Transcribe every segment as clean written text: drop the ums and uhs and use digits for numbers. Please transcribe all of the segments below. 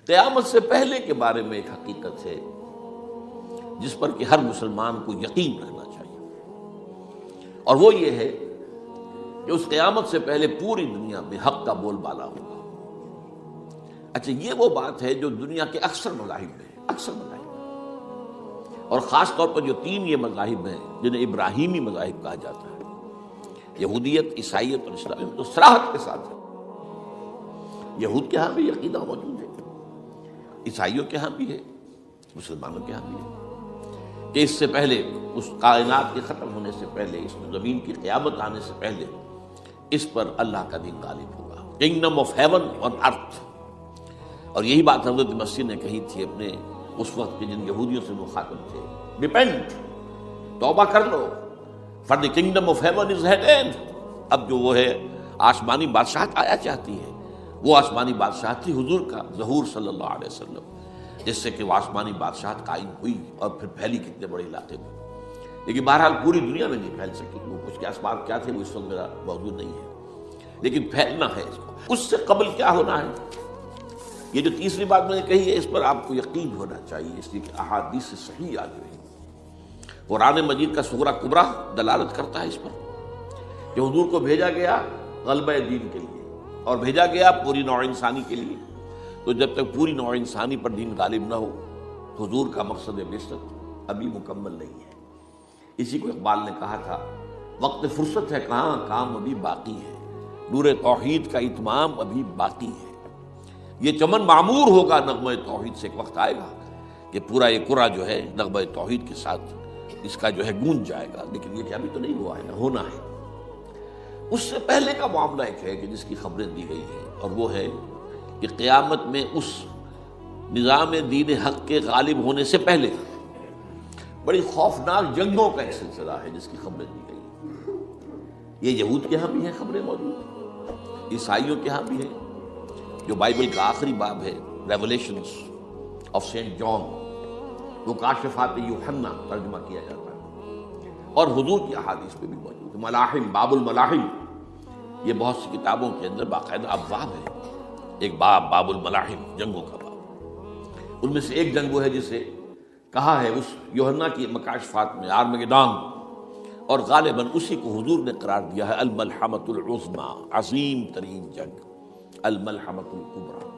قیامت سے پہلے کے بارے میں ایک حقیقت ہے جس پر کہ ہر مسلمان کو یقین رہنا چاہیے، اور وہ یہ ہے کہ اس قیامت سے پہلے پوری دنیا میں حق کا بول بالا ہوگا۔ اچھا، یہ وہ بات ہے جو دنیا کے اکثر مذاہب میں ہے، اکثر مذاہب میں، اور خاص طور پر جو تین یہ مذاہب ہیں جنہیں ابراہیمی مذاہب کہا جاتا ہے، یہودیت، عیسائیت اور اسلام، تو صراحت کے ساتھ ہے۔ یہود کے ہاں بھی عقیدہ موجود ہے، عیسائیوں کے ہاں بھی ہے، مسلمانوں کے ہاں بھی ہے، کہ اس سے پہلے، اس کائنات کے ختم ہونے سے پہلے، اس زمین کی قیامت آنے سے پہلے اس پر اللہ کا دین غالب ہوگا، کنگڈم آف ہیون آن ارتھ۔ اور یہی بات حضرت مسیح نے کہی تھی اپنے اس وقت کے جن یہودیوں سے مخاطب تھے، ریپینٹ، توبہ کر لو، for the kingdom of heaven is at hand. اب جو وہ ہے آسمانی بادشاہت آیا چاہتی ہے، وہ آسمانی بادشاہت تھی حضور کا ظہور صلی اللہ علیہ وسلم، جس سے کہ وہ آسمانی بادشاہت قائم ہوئی اور پھر پھیلی کتنے بڑے علاقے میں، لیکن بہرحال پوری دنیا میں نہیں پھیل سکی۔ وہ کچھ کے اسباب کیا تھے وہ اس وقت میرا موضوع نہیں ہے، لیکن پھیلنا ہے اس کو۔ اس سے قبل کیا ہونا ہے، یہ جو تیسری بات میں نے کہی ہے، اس پر آپ کو یقین ہونا چاہیے، اس لیے کہ احادیث صحیح آ گئی۔ قرآن مجید کا سورہ کبریٰ دلالت کرتا ہے اس پر کہ حضور کو بھیجا گیا غلبہ دین کے لیے، اور بھیجا گیا پوری نوع انسانی کے لیے۔ تو جب تک پوری نوع انسانی پر دین غالب نہ ہو، حضور کا مقصد بعثت ابھی مکمل نہیں ہے۔ اسی کو اقبال نے کہا تھا، وقت فرصت ہے کہاں، کام ابھی باقی ہے، نور توحید کا اتمام ابھی باقی ہے۔ یہ چمن معمور ہوگا نغمہ توحید سے، ایک وقت آئے گا کہ پورا یہ قرآن جو ہے نغمہ توحید کے ساتھ اس کا جو ہے گونج جائے گا، لیکن یہ کہ ابھی تو نہیں ہوا ہے، نہ ہونا ہے۔ اس سے پہلے کا معاملہ ایک ہے کہ جس کی خبریں دی گئی ہیں، اور وہ ہے کہ قیامت میں اس نظام دین حق کے غالب ہونے سے پہلے بڑی خوفناک جنگوں کا ایک سلسلہ ہے جس کی خبریں دی گئی۔ یہ یہود کے ہاں بھی ہیں خبریں موجود، عیسائیوں کے ہاں بھی ہیں، جو بائبل کا آخری باب ہے، ریولیشنز آف سینٹ جان، وہ کاشفات یوحنا ترجمہ کیا جاتا ہے، اور حضور کی احادیث پہ بھی موجود ہے۔ ملاحم، باب الملاحم، یہ بہت سی کتابوں کے اندر باقاعدہ ابواب ہے، ایک باب، باب الملاحم، جنگوں کا باب۔ ان میں سے ایک جنگ وہ ہے جسے کہا ہے اس یوحنا کی مکاشفات میں آرمگیدان، اور غالباً اسی کو حضور نے قرار دیا ہے الملحمۃ العظمیٰ، عظیم ترین جنگ، الملحمۃ الکبریٰ۔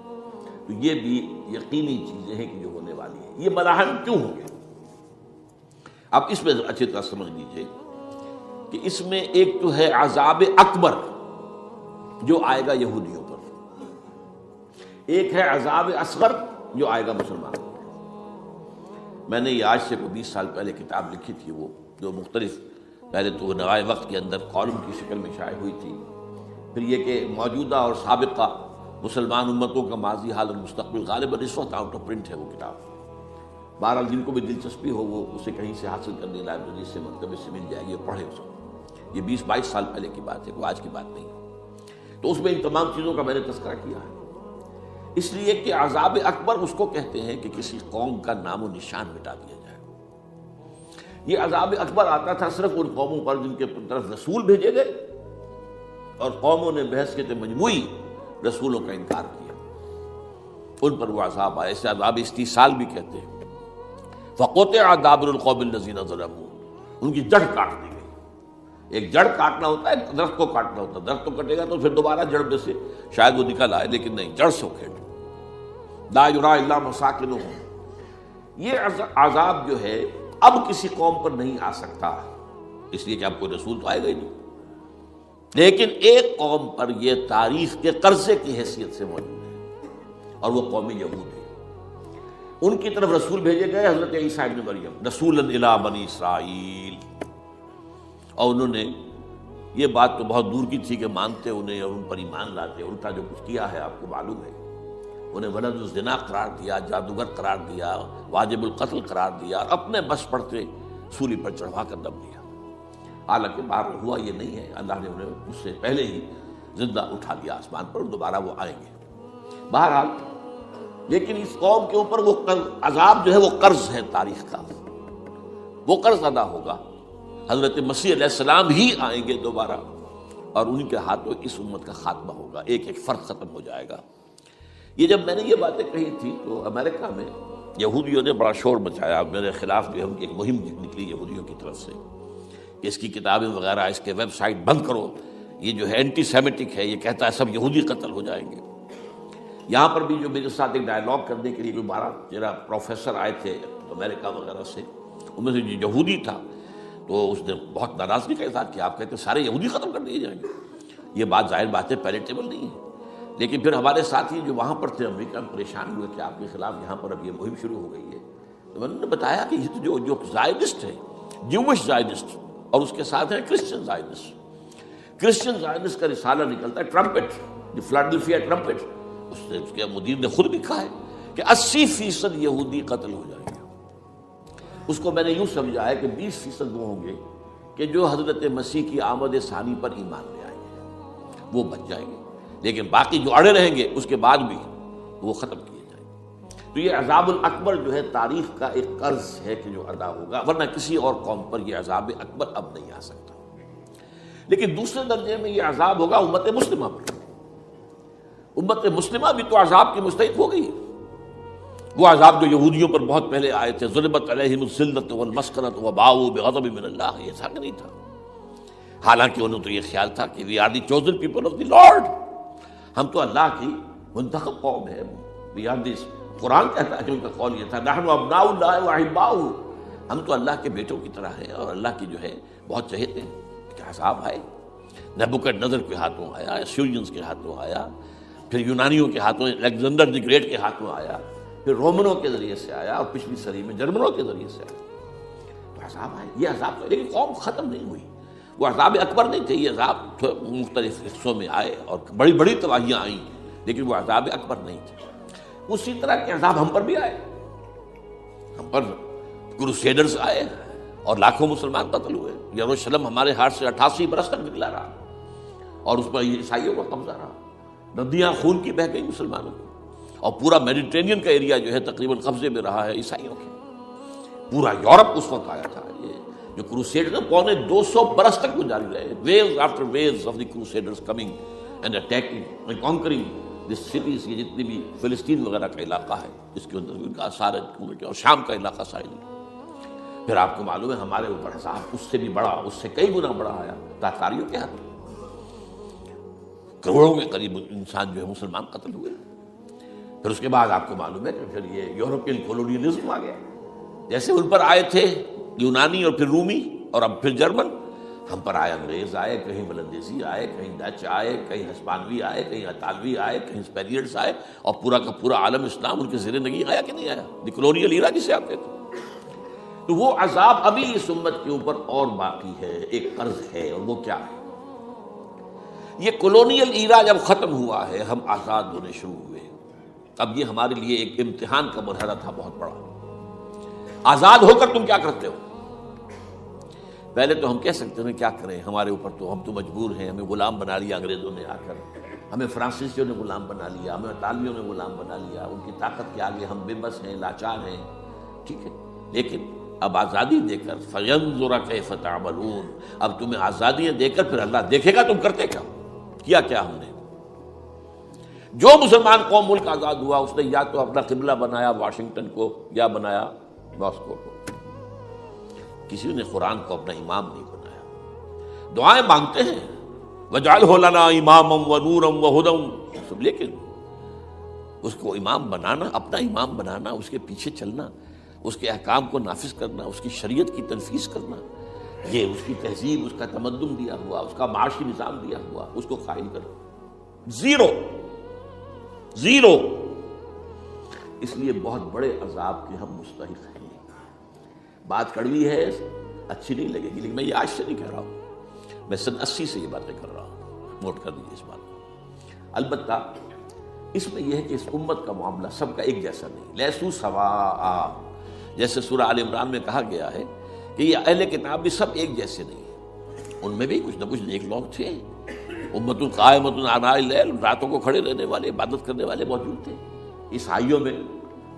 تو یہ بھی یقینی چیزیں ہیں کہ جو ہونے والی ہیں۔ یہ ملاحم کیوں ہوں گے؟ اب اس میں اچھی طرح سمجھ لیجیے کہ اس میں ایک تو ہے عذاب اکبر جو آئے گا یہودیوں پر، ایک ہے عذاب اصغر جو آئے گا مسلمانوں پر۔ میں نے یہ آج سے 20 سال پہلے کتاب لکھی تھی، وہ جو مختلف، پہلے تو نوائے وقت کے اندر کالم کی شکل میں شائع ہوئی تھی، پھر یہ کہ موجودہ اور سابقہ مسلمان امتوں کا ماضی، حال اور مستقبل، غالباً اس وقت آؤٹ آف پرنٹ ہے وہ کتاب۔ بہرحال جن کو بھی دلچسپی ہو وہ اسے کہیں سے حاصل کرنے، لائبریری سے، مکتبے سے مل جائے گی اور پڑھے اس کو۔ یہ 20-22 سال پہلے کی بات ہے، وہ آج کی بات نہیں۔ تو اس میں ان تمام چیزوں کا میں نے تذکرہ کیا ہے، اس لیے کہ عذاب اکبر اس کو کہتے ہیں کہ کسی قوم کا نام و نشان مٹا دیا جائے۔ یہ عذاب اکبر آتا تھا صرف ان قوموں پر جن کے طرف رسول بھیجے گئے اور قوموں نے بحیثیت مجموعی رسولوں کا انکار کیا، ان پر وہ عذاب آئے۔ اسے عذاب استیصال بھی کہتے ہیں۔ فَقُطِعَ دَابِرُ الْقَوْمِ الَّذِينَ ظَلَمُوا، ان کی جڑ کاٹ دی گئی۔ ایک جڑ کاٹنا ہوتا ہے، درخت کو کاٹنا ہوتا ہے، درخت تو کٹے گا تو پھر دوبارہ جڑ میں سے شاید وہ نکل آئے، لیکن نہیں، جڑ سے اکھیڑ۔ لَا يُرَىٰ إِلَّا مَسَاكِنُهُمْ، یہ عذاب جو ہے اب کسی قوم پر نہیں آ سکتا، اس لیے کہ اب کوئی رسول تو آئے گا ہی نہیں، لیکن ایک قوم پر یہ تاریخ کے قرضے کی حیثیت سے موجود ہے، اور وہ قوم یہود ہے۔ ان کی طرف رسول بھیجے گئے حضرت عیسیٰ ابن مریم، رسولا الی بنی اسرائیل، اور انہوں نے یہ بات تو بہت دور کی تھی کہ مانتے انہیں اور ان پر ایمان لاتے، الٹا جو کچھ کیا ہے آپ کو معلوم ہے۔ انہیں ولد الزنا قرار دیا، جادوگر قرار دیا، واجب القتل قرار دیا، اور اپنے بس پڑتے سولی پر چڑھوا کر دم دیا۔ حالانکہ باہر ہوا یہ نہیں ہے، اللہ نے انہیں اس سے پہلے ہی زندہ اٹھا لیا آسمان پر، دوبارہ وہ آئیں گے بہرحال۔ لیکن اس قوم کے اوپر وہ عذاب جو ہے وہ قرض ہے تاریخ کا، وہ قرض ادا ہوگا۔ حضرت مسیح علیہ السلام ہی آئیں گے دوبارہ، اور ان کے ہاتھوں اس امت کا خاتمہ ہوگا، ایک ایک فرد ختم ہو جائے گا۔ یہ جب میں نے یہ باتیں کہی تھی تو امریکہ میں یہودیوں نے بڑا شور مچایا، میرے خلاف جو ہے ان کی ایک مہم نکلی یہودیوں کی طرف سے کہ اس کی کتابیں وغیرہ، اس کے ویب سائٹ بند کرو، یہ جو ہے اینٹی سیمیٹک ہے، یہ کہتا ہے سب یہودی قتل ہو جائیں گے۔ یہاں پر بھی جو میرے ساتھ ایک ڈائیلاگ کرنے کے لیے کوئی 12-13 پروفیسر آئے تھے امریکہ وغیرہ سے، ان میں سے جو یہودی تھا تو اس نے بہت ناراضگی کا اظہار کیا، آپ کہتے ہیں سارے یہودی ختم کر دیے جائیں گے۔ یہ بات ظاہر بات ہے پیلیٹیبل نہیں ہے، لیکن پھر ہمارے ساتھی جو وہاں پر تھے امریکہ میں پریشان ہوئے کہ آپ کے خلاف یہاں پر اب یہ مہم شروع ہو گئی ہے۔ تو میں نے بتایا کہ یہ تو جو زائنسٹ ہے، جوش زائنسٹ، اور اس کے ساتھ ہیں کرسچن زائنسٹ۔ کرسچن زائنسٹ کا رسالہ نکلتا ہے ٹرمپٹ، دی فلاڈلفیا ٹرمپٹ، اس کے مدیر نے خود لکھا ہے کہ 80% یہودی قتل ہو جائیں گے۔ اس کو میں نے یوں سمجھا ہے کہ 20% وہ ہوں گے کہ جو حضرت مسیح کی آمد ثانی پر ایمان لے آئیں گے، وہ بچ جائیں گے، لیکن باقی جو اڑے رہیں گے اس کے بعد بھی وہ ختم کیے جائیں گے۔ تو یہ عذاب الاکبر جو ہے تاریخ کا ایک قرض ہے کہ جو ادا ہوگا، ورنہ کسی اور قوم پر یہ عذاب اکبر اب نہیں آ سکتا۔ لیکن دوسرے درجے میں یہ عذاب ہوگا امت مسلمہ پر۔ امت مسلمہ بھی تو عذاب کی مستحق ہو گئی۔ وہ عذاب جو یہودیوں پر بہت پہلے آئے تھے، ضربت علیہم الذلۃ والمسکنۃ وباؤوا بغضب من اللہ، یہ سب نہیں تھا۔ حالانکہ انہوں تو یہ خیال تھا کہ we are the chosen people of the Lord, ہم تو اللہ کی منتخب قوم ہے، وی آر دی، قرآن کہتا ہے کہ ان کا قول یہ تھا نحن ابناء اللہ واحباؤہ، ہم تو اللہ کے بیٹوں کی طرح ہیں اور اللہ کی جو ہے بہت چہیتے ہیں۔ کہ عذاب آئے، نبوکڈنیزر کے ہاتھوں آیا، اسیرینز کے ہاتھوں آیا، پھر یونانیوں کے ہاتھوں، الیگزینڈر دی گریٹ کے ہاتھوں آیا، پھر رومنوں کے ذریعے سے آیا، اور پچھلی صدی میں جرمنوں کے ذریعے سے آیا۔ تو عذاب آئے، یہ عذاب، لیکن قوم ختم نہیں ہوئی۔ وہ عذاب اکبر نہیں تھے، یہ عذاب مختلف حصوں میں آئے اور بڑی بڑی تباہیاں آئیں، لیکن وہ عذاب اکبر نہیں تھے۔ اسی طرح کے عذاب ہم پر بھی آئے، ہم پر کروسیڈرز آئے اور لاکھوں مسلمان قتل ہوئے۔ یروشلم ہمارے ہاتھ سے 88 برس تک نکلا رہا اور اس پر عیسائیوں کا قبضہ رہا، ندیاں خون کی بہہ گئی مسلمانوں کی، اور پورا میڈیٹرینین کا ایریا جو ہے تقریباً قبضے میں رہا ہے عیسائیوں کے۔ پورا یورپ اس وقت آیا تھا۔ یہ جو کروسیڈر 250 برس تک وہ جاری رہے، waves after waves of the crusaders coming and attacking and conquering this cities. یہ جتنی بھی فلسطین وغیرہ کا علاقہ ہے اس کے اندر ان کا آثار ہے، اور شام کا علاقہ ساحلی۔ پھر آپ کو معلوم ہے ہمارے اوپر عذاب اس سے بھی بڑا، اس سے کئی گنا بڑا آیا تاتاریوں کے ہاتھ، کروڑوں کے قریب انسان جو ہے مسلمان قتل ہوئے۔ پھر اس کے بعد آپ کو معلوم ہے کہ پھر یہ یورپین کولونیلزم آ گیا، جیسے ان پر آئے تھے یونانی اور پھر رومی اور اب پھر جرمن، ہم پر آئے انگریز آئے، کہیں بلندیزی آئے، کہیں ڈچ آئے، کہیں ہسپانوی آئے، کہیں اطالوی آئے، کہیں اسپینیئرز آئے، اور پورا کا پورا عالم اسلام ان کے زیر نگین آیا کہ نہیں آیا؟ دی کولونیل ایرا جسے آپ کہتے ہیں۔ تو وہ عذاب ابھی اس امت کے اوپر اور باقی ہے، ایک قرض ہے، اور وہ کیا ہے؟ یہ کولونیل ایرا جب ختم ہوا ہے، ہم آزاد ہونے شروع ہوئے، اب یہ ہمارے لیے ایک امتحان کا مرحلہ تھا بہت بڑا۔ آزاد ہو کر تم کیا کرتے ہو؟ پہلے تو ہم کہہ سکتے ہیں کیا کریں، ہمارے اوپر تو ہم تو مجبور ہیں، ہمیں غلام بنا لیا انگریزوں نے آ کر، ہمیں فرانسیسیوں نے غلام بنا لیا، ہمیں اطالیوں نے غلام بنا لیا، ان کی طاقت کے آگے ہم بے بس ہیں، لاچار ہیں، ٹھیک ہے۔ لیکن اب آزادی دے کر فَيَنظُرَ كَيْفَ تَعْمَلُونَ، اب تمہیں آزادیاں دے کر پھر اللہ دیکھے گا تم کرتے کیا کیا ہم نے۔ جو مسلمان قوم ملک آزاد ہوا اس نے یا تو اپنا قبلہ بنایا واشنگٹن کو یا بنایا ماسکو کو، کسی نے قرآن کو اپنا امام نہیں بنایا۔ دعائیں مانگتے ہیں وَاجْعَلْهُ لَنَا إِمَامًا وَنُورًا وَهُدًى، لیکن اس کو امام بنانا، اپنا امام بنانا، اس کے پیچھے چلنا، اس کے احکام کو نافذ کرنا، اس کی شریعت کی تنفیذ کرنا، یہ اس کی تہذیب، اس کا تمدن دیا ہوا، اس کا معاشی نظام دیا ہوا، اس کو قائم کرنا، زیرو۔ اس لیے بہت بڑے عذاب کے ہم مستحق ہیں۔ بات کڑوی ہے، اچھی نہیں لگے گی، لیکن میں یہ آج سے نہیں کہہ رہا ہوں، میں سن 80 سے یہ باتیں کر رہا ہوں، نوٹ کر دیجیے اس بات کو۔ البتہ اس میں یہ ہے کہ اس امت کا معاملہ سب کا ایک جیسا نہیں، لیسو سواء، جیسے سورہ آل عمران میں کہا گیا ہے کہ یہ اہل کتاب بھی سب ایک جیسے نہیں ہیں، ان میں بھی کچھ نہ کچھ نیک لوگ تھے، امت قائمۃ آناء اللیل، راتوں کو کھڑے رہنے والے، عبادت کرنے والے موجود تھے۔ عیسائیوں میں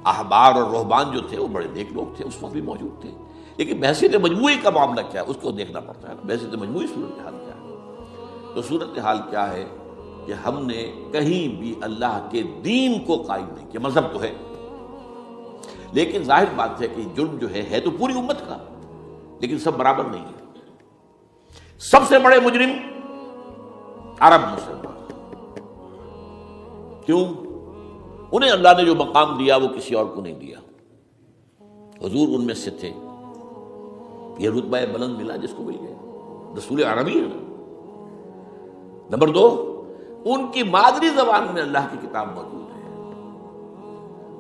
احبار اور رہبان جو تھے وہ بڑے نیک لوگ تھے، اس وقت بھی موجود تھے، لیکن بحثیت مجموعی کا معاملہ کیا ہے اس کو دیکھنا پڑتا ہے نا، بحثیت مجموعی صورتحال کیا ہے۔ تو صورتحال کیا ہے کہ ہم نے کہیں بھی اللہ کے دین کو قائم نہیں کیا. مذہب تو ہے لیکن ظاہر بات ہے کہ جرم جو ہے تو پوری امت کا، لیکن سب برابر نہیں ہے. سب سے بڑے مجرم عرب مسلمان. کیوں؟ انہیں اللہ نے جو مقام دیا وہ کسی اور کو نہیں دیا. حضور ان میں سے تھے، یہ رتبہ بلند ملا جس کو مل گیا، رسول عربی ہے. نمبر 2، ان کی مادری زبان میں اللہ کی کتاب موجود ہے.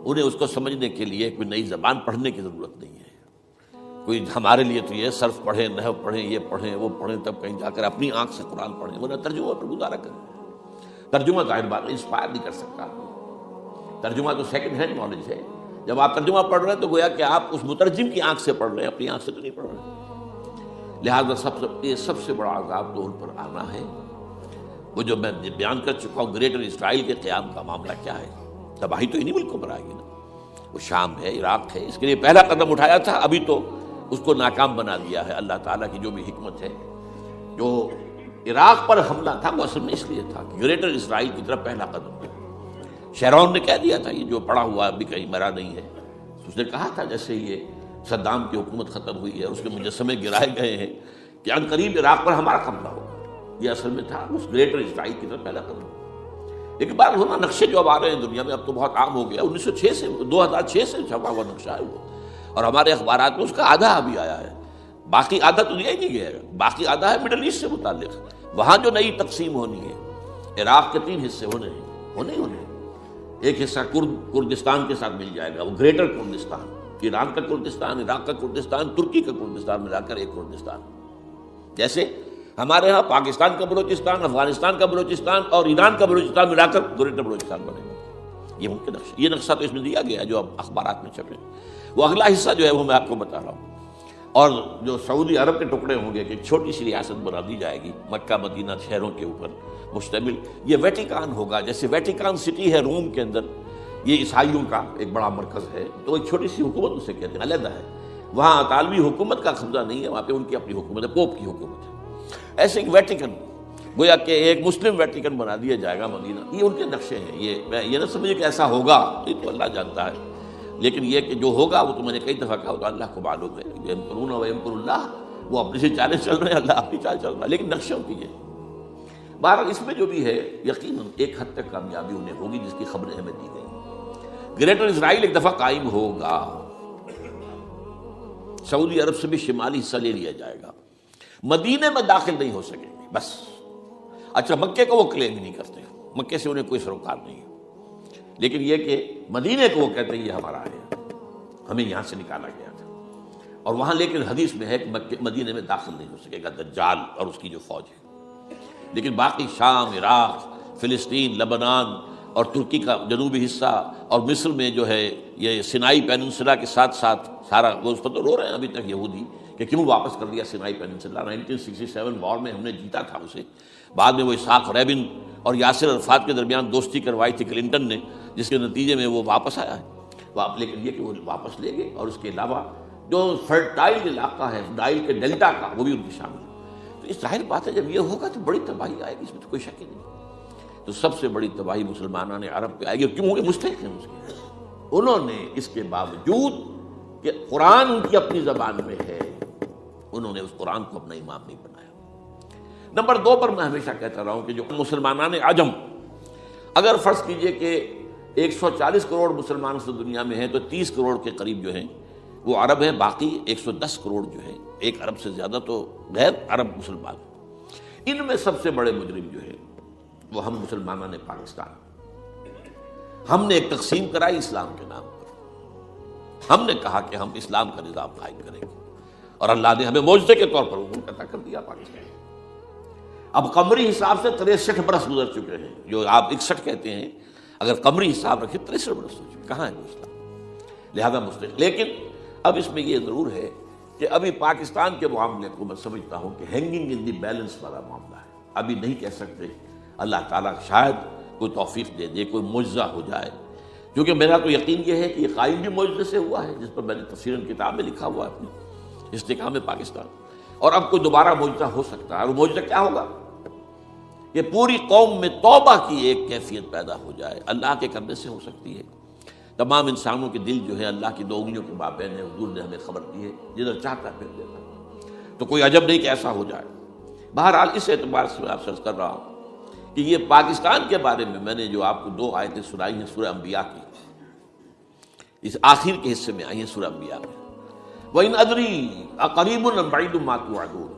انہیں اس کو سمجھنے کے لیے کوئی نئی زبان پڑھنے کی ضرورت نہیں ہے. کوئی ہمارے لیے تو یہ صرف پڑھیں، نحو پڑھیں، یہ پڑھیں، وہ پڑھیں، تب کہیں جا کر اپنی آنکھ سے قرآن پڑھیں. وہ نہ ترجمہ پر گزارا کریں. ترجمہ ظاہر بات انسپائر نہیں کر سکتا. ترجمہ تو سیکنڈ ہینڈ نالج ہے. جب آپ ترجمہ پڑھ رہے ہیں تو گویا کہ آپ اس مترجم کی آنکھ سے پڑھ رہے ہیں، اپنی آنکھ سے تو نہیں پڑھ رہے. لہٰذا سب سے بڑا عذاب تو ان پر آنا ہے. وہ جو میں بیان کر چکا ہوں، گریٹر اسرائیل کے قیام کا معاملہ کیا ہے. تباہی تو انہی ملکوں پر آئے گی نا. وہ شام ہے، عراق ہے، اس کے لیے پہلا قدم اٹھایا تھا، ابھی تو اس کو ناکام بنا دیا ہے. اللہ تعالیٰ کی جو بھی حکمت ہے. جو عراق پر حملہ تھا وہ اصل میں اس لیے تھا کہ گریٹر اسرائیل کی طرف پہلا قدم تھا. شیرون نے کہہ دیا تھا یہ جو پڑا ہوا ابھی کہیں مرا نہیں ہے. اس نے کہا تھا جیسے یہ صدام کی حکومت ختم ہوئی ہے، اس کے مجسمے گرائے گئے ہیں کہ ان قریب عراق پر ہمارا قبضہ ہوگا. یہ اصل میں تھا اس گریٹر اسرائیل کی طرف پہلا قدم. ایک بار ہونا نقشے جو اب آ رہے ہیں دنیا میں، اب تو بہت عام ہو گیا. 1906 سے 2006 سے چھپا ہوا نقشہ ہے وہ، اور ہمارے اخبارات میں اس کا آدھا ابھی آیا ہے. باقی آدھا تو دیا ہی نہیں گیا ہے. باقی آدھا ہے مڈل ایسٹ سے متعلق. وہاں جو نئی تقسیم ہونی ہے، عراق کے 3 حصے ہونے ہیں. ایک حصہ کردستان کے ساتھ مل جائے گا، وہ گریٹر کردستان. ایران کا کردستان، عراق کا کردستان، ترکی کا کردستان ملا کر ایک کردستان. جیسے ہمارے ہاں پاکستان کا بلوچستان، افغانستان کا بلوچستان اور ایران کا بلوچستان ملا کر گریٹر بلوچستان بنے گا. یہ ممکن نقشہ، یہ نقشہ تو اس میں دیا گیا ہے جو اب اخبارات میں چھپے. وہ اگلا حصہ جو ہے وہ میں آپ کو بتا رہا ہوں. اور جو سعودی عرب کے ٹکڑے ہوں گے کہ ایک چھوٹی سی ریاست بنا دی جائے گی مکہ مدینہ شہروں کے اوپر مشتمل. یہ ویٹیکان ہوگا. جیسے ویٹیکان سٹی ہے روم کے اندر، یہ عیسائیوں کا ایک بڑا مرکز ہے، تو ایک چھوٹی سی حکومت اسے کہتے ہیں، علیحدہ ہے. وہاں اطالوی حکومت کا قبضہ نہیں ہے، وہاں پہ ان کی اپنی حکومت ہے، پوپ کی حکومت ہے. ایسے ایک ویٹیکن، گویا کہ ایک مسلم ویٹیکن بنا دیا جائے گا مدینہ. یہ ان کے نقشے ہیں. یہ نہ سمجھے کہ ایسا ہوگا، یہ تو اللہ جانتا ہے. لیکن یہ کہ جو ہوگا وہ تو میں نے کئی دفعہ کہا، تو اللہ کو معلوم ہے. یمکرون و یمکر اللہ، وہ اپنی سے چالیں چل رہے ہیں، اللہ اپنی چال چل رہا ہے. لیکن نقشوں کی ہے. بہرحال اس میں جو بھی ہے یقیناً ایک حد تک کامیابی انہیں ہوگی جس کی خبریں ہمیں دی گئی. گریٹر اسرائیل ایک دفعہ قائم ہوگا. سعودی عرب سے بھی شمالی حصہ لے لیا جائے گا. مدینے میں داخل نہیں ہو سکیں گے بس. اچھا، مکے کو وہ کلیم نہیں کرتے، مکے سے انہیں کوئی سروکار نہیں ہے. لیکن یہ کہ مدینے کو وہ کہتے ہیں یہ ہمارا ہے، ہمیں یہاں سے نکالا گیا تھا. اور وہاں لیکن حدیث میں ہے کہ مدینے میں داخل نہیں ہو سکے گا دجال اور اس کی جو فوج ہے. لیکن باقی شام، عراق، فلسطین، لبنان اور ترکی کا جنوبی حصہ اور مصر میں جو ہے یہ سینائی پیننسلا کے ساتھ ساتھ سارا، وہ اس پر تو رو رہے ہیں ابھی تک یہودی کہ کیوں واپس کر دیا سینائی پیننسلا. 1967 وار میں ہم نے جیتا تھا اسے. بعد میں وہ اسحاق ریبن اور یاسر عرفات کے درمیان دوستی کروائی تھی کلنٹن نے، جس کے نتیجے میں وہ واپس آیا ہے. لیکن یہ کہ وہ واپس لے گئے. اور اس کے علاوہ جو فرٹائل علاقہ ہے نائل کے ڈیلٹا کا، وہ بھی ان کی شامل ہے. تو اس ظاہر بات ہے جب یہ ہوگا تو بڑی تباہی آئے گی، اس میں تو کوئی شک ہی نہیں. تو سب سے بڑی تباہی مسلمانان عرب پہ آئے گی. کیوں؟ کہ مستحق ہیں اس کے. انہوں نے اس کے باوجود کہ قرآن ان کی اپنی زبان میں ہے، انہوں نے اس قرآن کو اپنا امام نہیں بنایا. نمبر 2 پر میں ہمیشہ کہتا رہا ہوں کہ جو مسلمانان عجم، اگر فرض کیجئے کہ 140 کروڑ مسلمان اس دنیا میں ہیں تو 30 کروڑ کے قریب جو ہیں وہ عرب ہیں، باقی 110 کروڑ جو ہیں، 1 ارب سے زیادہ تو غیر عرب مسلمان. ان میں سب سے بڑے مجرم جو ہیں وہ ہم مسلمانوں نے پاکستان. ہم نے ایک تقسیم کرائی اسلام کے نام پر. ہم نے کہا کہ ہم اسلام کا نظام قائم کریں گے، اور اللہ نے ہمیں معجزے کے طور پر حکم عطا کر دیا پاکستان. اب قمری حساب سے 63 برس گزر چکے ہیں، جو آپ 61 کہتے ہیں، اگر قمری حساب رکھیں 63 برس ہو چکے. کہاں ہے وہ اسلام؟ لہذا مستقل. لیکن اب اس میں یہ ضرور ہے کہ ابھی پاکستان کے معاملے کو میں سمجھتا ہوں کہ ہینگنگ ان دی بیلنس والا معاملہ ہے. ابھی نہیں کہہ سکتے. اللہ تعالیٰ شاید کوئی توفیق دے دے، کوئی معجزہ ہو جائے. کیونکہ میرا تو یقین یہ ہے کہ یہ قائم بھی معجزے سے ہوا ہے، جس پر میں نے تفسیراً کتاب میں لکھا ہوا ہے اپنی استحکام پاکستان. اور اب کوئی دوبارہ معجزہ ہو سکتا ہے. اور وہ معجزہ کیا ہوگا؟ کہ پوری قوم میں توبہ کی ایک کیفیت پیدا ہو جائے، اللہ کے کرنے سے ہو سکتی ہے۔ تمام انسانوں کے دل جو ہے اللہ کی دو انگلیوں کے مابین ہے، حضور نے ہمیں خبر دی ہے، جدھر چاہتا ہے پھر دیتا ہے، تو کوئی عجب نہیں کہ ایسا ہو جائے۔ بہرحال اس اعتبار سے میں آپ سے عرض کر رہا ہوں کہ یہ پاکستان کے بارے میں نے جو آپ کو 2 آیتیں سنائی ہیں سورہ انبیاء کی، اس آخر کے حصے میں آئی ہیں سورہ انبیاء میں، وَإِنْ أَدْرِي أَقَرِيبٌ أَمْ بَعِيدٌ مَا تُوعَدُونَ۔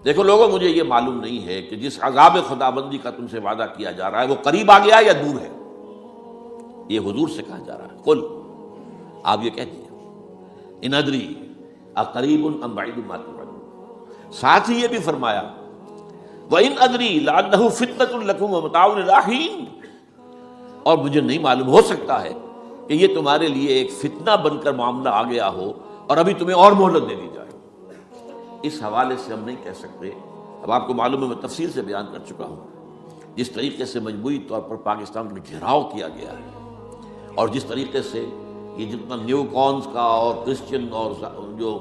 دیکھو لوگوں، مجھے یہ معلوم نہیں ہے کہ جس عذاب خدابندی کا تم سے وعدہ کیا جا رہا ہے وہ قریب آ گیا یا دور ہے۔ یہ حضور سے کہا جا رہا ہے، قل، آپ یہ کہہ دیجیے، ان ادری اقریب ام بعید ما توعدون۔ ساتھ ہی یہ بھی فرمایا وَإِنْ أَدْرِي لَعَلَّهُ فِتْنَةٌ لَكُمْ وَمَتَاعٌ إِلَىٰ حِينٍ، اور مجھے نہیں معلوم، ہو سکتا ہے کہ یہ تمہارے لیے ایک فتنہ بن کر معاملہ آ گیا ہو اور ابھی تمہیں اور مہلت دے دی جائے۔ اس حوالے سے ہم نہیں کہہ سکتے، اب آپ کو معلوم ہے میں تفصیل سے بیان کر چکا ہوں جس طریقے سے مجموعی طور پر پاکستان کا گھیراؤ کیا گیا ہے، اور جس طریقے سے یہ جتنا نیو کونس کا اور کرسچن اور جو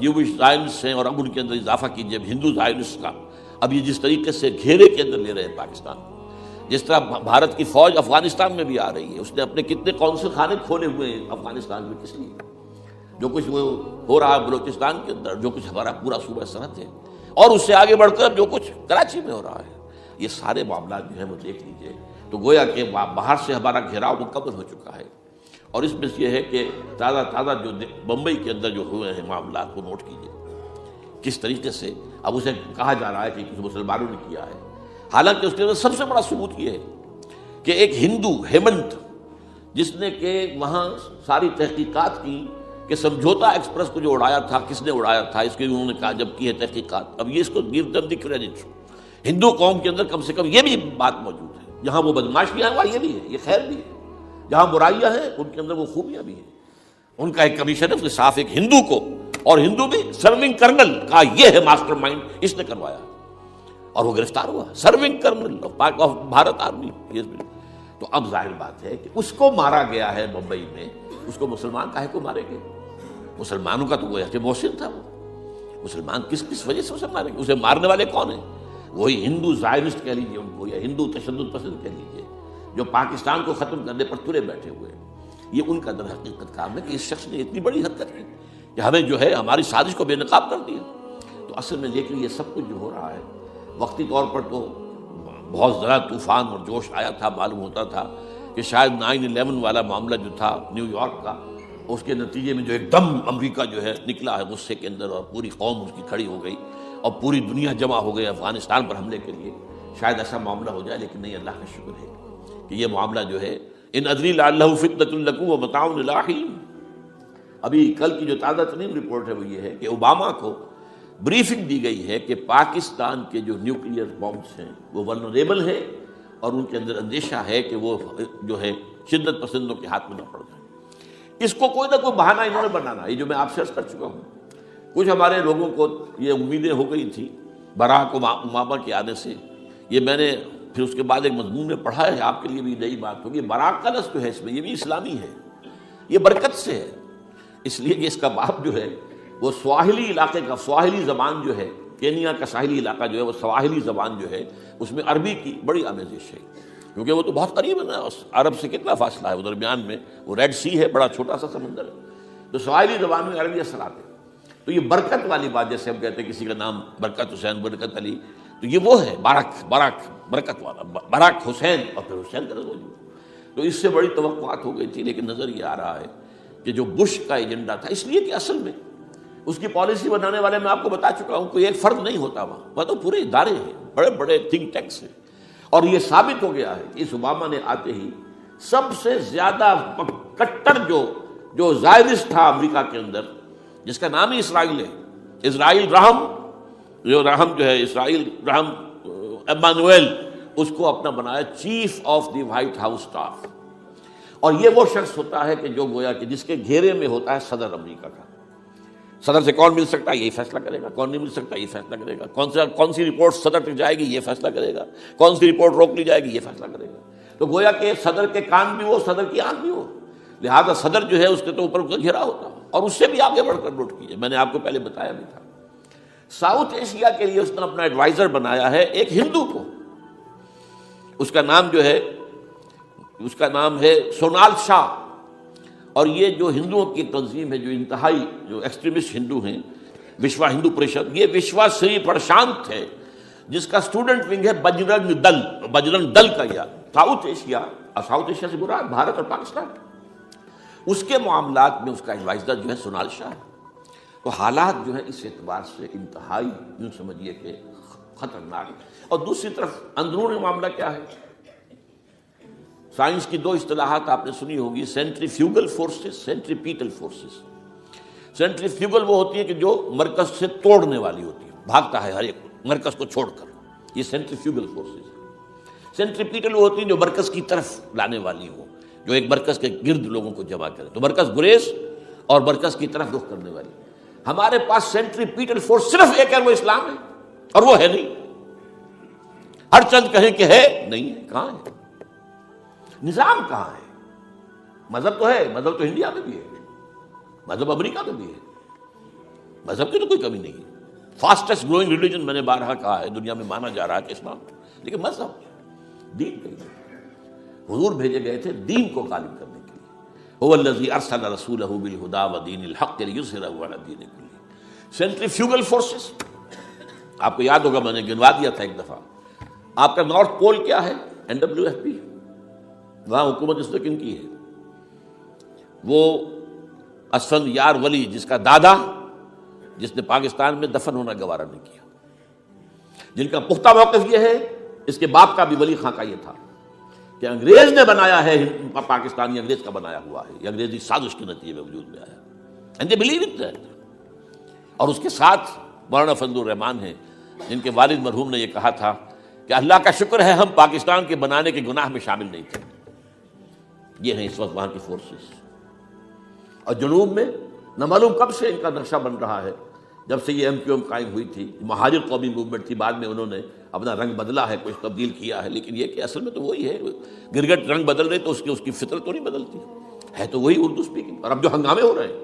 جیوش زائنسٹ ہیں، اور اب ان کے اندر اضافہ کیجیے ہندو زائنسٹ کا، اب یہ جس طریقے سے گھیرے کے اندر لے رہے ہیں پاکستان کو، جس طرح بھارت کی فوج افغانستان میں بھی آ رہی ہے، اس نے اپنے کتنے قونصل خانے کھولے ہوئے ہیں افغانستان میں، کس لیے؟ جو کچھ وہ ہو رہا ہے بلوچستان کے اندر، جو کچھ ہمارا پورا صوبہ سرحد ہے، اور اس سے آگے بڑھ کر جو کچھ کراچی میں ہو رہا ہے، یہ سارے معاملات جو ہیں وہ دیکھ لیجیے تو گویا کہ باہر سے ہمارا گھیراؤ مکمل ہو چکا ہے۔ اور اس میں یہ ہے کہ تازہ جو بمبئی کے اندر جو ہوئے ہیں معاملات کو نوٹ کیجیے، کس طریقے سے اب اسے کہا جا رہا ہے کہ کسی مسلمانوں نے کیا ہے، حالانکہ اس کے اندر سب سے بڑا ثبوت یہ ہے کہ ایک ہندو ہیمنت، جس نے کہ وہاں ساری تحقیقات کی کہ سمجھوتا ایکسپریس کو جو اڑایا تھا کس نے اڑایا تھا، اس کے انہوں نے کہا جب کی ہے تحقیقات، اب یہ اس کو گیو دیم دی کریڈٹ۔ ہندو قوم کے اندر کم سے کم یہ بھی بات موجود ہے، جہاں وہ بدماشیاں ہیں وہاں یہ بھی ہے، یہ خیر بھی ہے، جہاں برائیاں ہیں ان کے اندر وہ خوبیاں بھی ہیں۔ ان کا ایک کمیشن ہے، اس نے صاف ایک ہندو کو، اور ہندو بھی سرونگ کرنل کا یہ ہے ماسٹر مائنڈ، اس نے کروایا اور وہ گرفتار ہوا، serving kernel of Bharat army. تو اب ظاہر بات ہے کہ اس کو مارا گیا ہے ممبئی میں، اس کو مسلمان کاہے کو مارے گئے؟ مسلمانوں کا تو وہ کہ محسن تھا، وہ مسلمان کس وجہ سے اسے مارے گئے؟ اسے مارنے والے کون ہیں؟ وہی ہندو زائنسٹ کہہ لیجیے ان کو، یا ہندو تشدد پسند کہہ لیجیے، جو پاکستان کو ختم کرنے پر تلے بیٹھے ہوئے ہیں۔ یہ ان کا در حقیقت کام ہے کہ اس شخص نے اتنی بڑی حرکت کی کہ ہمیں جو ہے ہماری سازش کو بے نقاب کر دیا۔ تو اصل میں لیکن یہ سب کچھ جو ہو رہا ہے وقتی طور پر تو بہت زیادہ طوفان اور جوش آیا تھا، معلوم ہوتا تھا کہ شاید 9/11 والا معاملہ جو تھا نیو یارک کا، اس کے نتیجے میں جو ایک دم امریکہ جو ہے نکلا ہے غصے کے اندر، اور پوری قوم اس کی کھڑی ہو گئی اور پوری دنیا جمع ہو گئی افغانستان پر حملے کے لیے، شاید ایسا معاملہ ہو جائے، لیکن نہیں، اللہ کا شکر ہے کہ یہ معاملہ جو ہے ان ادری لعلہ فتنۃ لکم ومتاع الی حین۔ ابھی کل کی جو تازہ ترین رپورٹ ہے وہ یہ ہے کہ اوباما کو بریفنگ دی گئی ہے کہ پاکستان کے جو نیوکلیئر بامز ہیں وہ ولنریبل ہیں، اور ان کے اندر اندیشہ ہے کہ وہ جو ہے شدت پسندوں کے ہاتھ میں نہ پڑ جائیں۔ اس کو کوئی نہ کوئی بہانہ انہوں نے بنانا، یہ جو میں آپ سے عرض کر چکا ہوں۔ کچھ ہمارے لوگوں کو یہ امیدیں ہو گئی تھی براک اوباما کے آنے سے، یہ میں نے پھر اس کے بعد ایک مضمون میں پڑھا ہے، آپ کے لیے بھی نئی بات ہوگی۔ براک کا لفظ جو ہے اس میں یہ بھی اسلامی ہے، یہ برکت سے ہے، اس لیے کہ اس کا باپ جو ہے وہ سواحلی علاقے کا، سواحلی زبان جو ہے، کینیا کا ساحلی علاقہ جو ہے وہ سواحلی زبان جو ہے اس میں عربی کی بڑی آمیزش ہے، کیونکہ وہ تو بہت قریب ہے نا، عرب سے کتنا فاصلہ ہے، وہ درمیان میں وہ ریڈ سی ہے، بڑا چھوٹا سا سمندر ہے، تو سواحلی زبان میں عربی اثرات ہیں۔ تو یہ برکت والی بات، جیسے ہم کہتے ہیں کسی کا نام برکت حسین، برکت علی، تو یہ وہ ہے باراک برکت والا، باراک حسین، اور پھر حسین کا نظر۔ تو اس سے بڑی توقعات ہو گئی تھی، لیکن نظر یہ آ رہا ہے کہ جو بش کا ایجنڈا تھا، اس لیے کہ اصل میں اس کی پالیسی بنانے والے میں آپ کو بتا چکا ہوں، کوئی ایک فرد نہیں ہوتا وہاں تو پورے ادارے ہیں، بڑے بڑے تھنک ٹینکس ہیں، اور یہ ثابت ہو گیا ہے کہ اس اوباما نے آتے ہی سب سے زیادہ کٹر جو زائرس تھا امریکہ کے اندر، جس کا نام ہی اسرائیل ہے، اسرائیل رحم جو ہے، اسرائیل رحم ایمانویل، اس کو اپنا بنایا chief of the white house staff. اور یہ وہ شخص ہوتا ہے کہ جو گویا کہ جس کے گھیرے میں ہوتا ہے صدر امریکہ کا۔ صدر سے کون مل سکتا ہے یہی فیصلہ کرے گا، کون نہیں مل سکتا یہ فیصلہ کرے گا، کون سی رپورٹ صدر تک جائے گی یہ فیصلہ کرے گا، کون سی رپورٹ روک لی جائے گی یہ فیصلہ کرے گا۔ تو گویا کہ صدر کے کان بھی ہو، صدر کی آنکھ بھی ہو، لہذا صدر جو ہے اس کے تو اوپر گھیرا ہوتا ہے۔ اور اس سے بھی آگے بڑھ کر نوٹ کیجیے، میں نے آپ کو پہلے بتایا بھی تھا، ساؤتھ ایشیا کے لیے اس نے اپنا ایڈوائزر بنایا ہے ایک ہندو کو، اس کا نام جو ہے اس کا نام ہے سونال شاہ. اور یہ جو ہندوؤں کی تنظیم ہے، جو انتہائی جو ایکسٹریمسٹ ہندو ہیں، وشوا ہندو پریشد، یہ وشوا سری پرشانت ہے جس کا اسٹوڈنٹ ونگ ہے بجرنگ دل کا. یا ساؤتھ ایشیا سے مراد بھارت اور پاکستان، اس کے معاملات میں اس کا ایڈوائزر جو ہے سونال شاہ ہے. تو حالات جو ہے اس اعتبار سے انتہائی یوں سمجھیے کہ خطرناک. اور دوسری طرف اندرون معاملہ کیا ہے؟ سائنس کی دو اصطلاحات آپ نے سنی ہوگی، centrifugal forces, centripetal forces. Centrifugal وہ ہوتی ہے کہ جو مرکز سے توڑنے والی ہوتی ہے، بھاگتا ہے ہر ایک مرکز کو چھوڑ کر، یہ سینٹریفیوگل فورسز. سینٹریپیٹل وہ ہوتی ہیں جو مرکز کی طرف لانے والی ہو، جو ایک مرکز کے گرد لوگوں کو جمع کرے. تو مرکز گریز اور مرکز کی طرف رخ کرنے والی. ہمارے پاس سینٹریپیٹل فورس صرف ایک ہے، وہ اسلام ہے، اور وہ ہے نہیں. ہر چند کہیں کہ ہے، نہیں ہے. کہاں ہے نظام؟ کہاں ہے؟ مذہب تو ہے، مذہب تو انڈیا میں بھی ہے، مذہب امریکہ میں بھی ہے، مذہب کی تو کوئی کمی نہیں ہے. فاسٹسٹ گروئنگ ریلیجن میں نے بارہا کہا ہے دنیا میں مانا جا رہا ہے کہ اسلام، لیکن مذہب دین نہیں. حضور بھیجے گئے تھے دین کو غالب کرنے کے لیے. هو الذی ارسل رسولہ بالہدی ودین الحق لیظہرہ علی الدین کلہ. سینٹریفیوگل فورسز آپ کو یاد ہوگا، میں نے گنوا دیا تھا ایک دفعہ. آپ کا نارتھ پول کیا ہے؟ NWFP. وہاں حکومت اس نے کن کی ہے؟ وہ اسفند یار ولی، جس کا دادا، جس نے پاکستان میں دفن ہونا گوارا نہیں کیا، جن کا پختہ موقف یہ ہے. اس کے باپ کا بھی ولی خاں کا یہ تھا کہ انگریز نے بنایا ہے پاکستانی، انگریز کا بنایا ہوا ہے، یہ انگریزی سازش کے نتیجے میں وجود میں آیا. And they believe it that. اور اس کے ساتھ مولانا فضل الرحمان ہیں جن کے والد مرحوم نے یہ کہا تھا کہ اللہ کا شکر ہے ہم پاکستان کے بنانے کے گناہ میں شامل نہیں تھے. یہ ہیں اس وقت وہاں کی فورسز. اور جنوب میں نہ معلوم کب سے ان کا نقشہ بن رہا ہے، جب سے یہ MQM قائم ہوئی تھی. مہاجر قومی موومنٹ تھی، بعد میں انہوں نے اپنا رنگ بدلا ہے، کچھ تبدیل کیا ہے، لیکن یہ کہ اصل میں تو وہی ہے. گرگٹ رنگ بدل رہے تو اس کی فطرت تو نہیں بدلتی ہے، تو وہی اردو اسپیکنگ. اور اب جو ہنگامے ہو رہے ہیں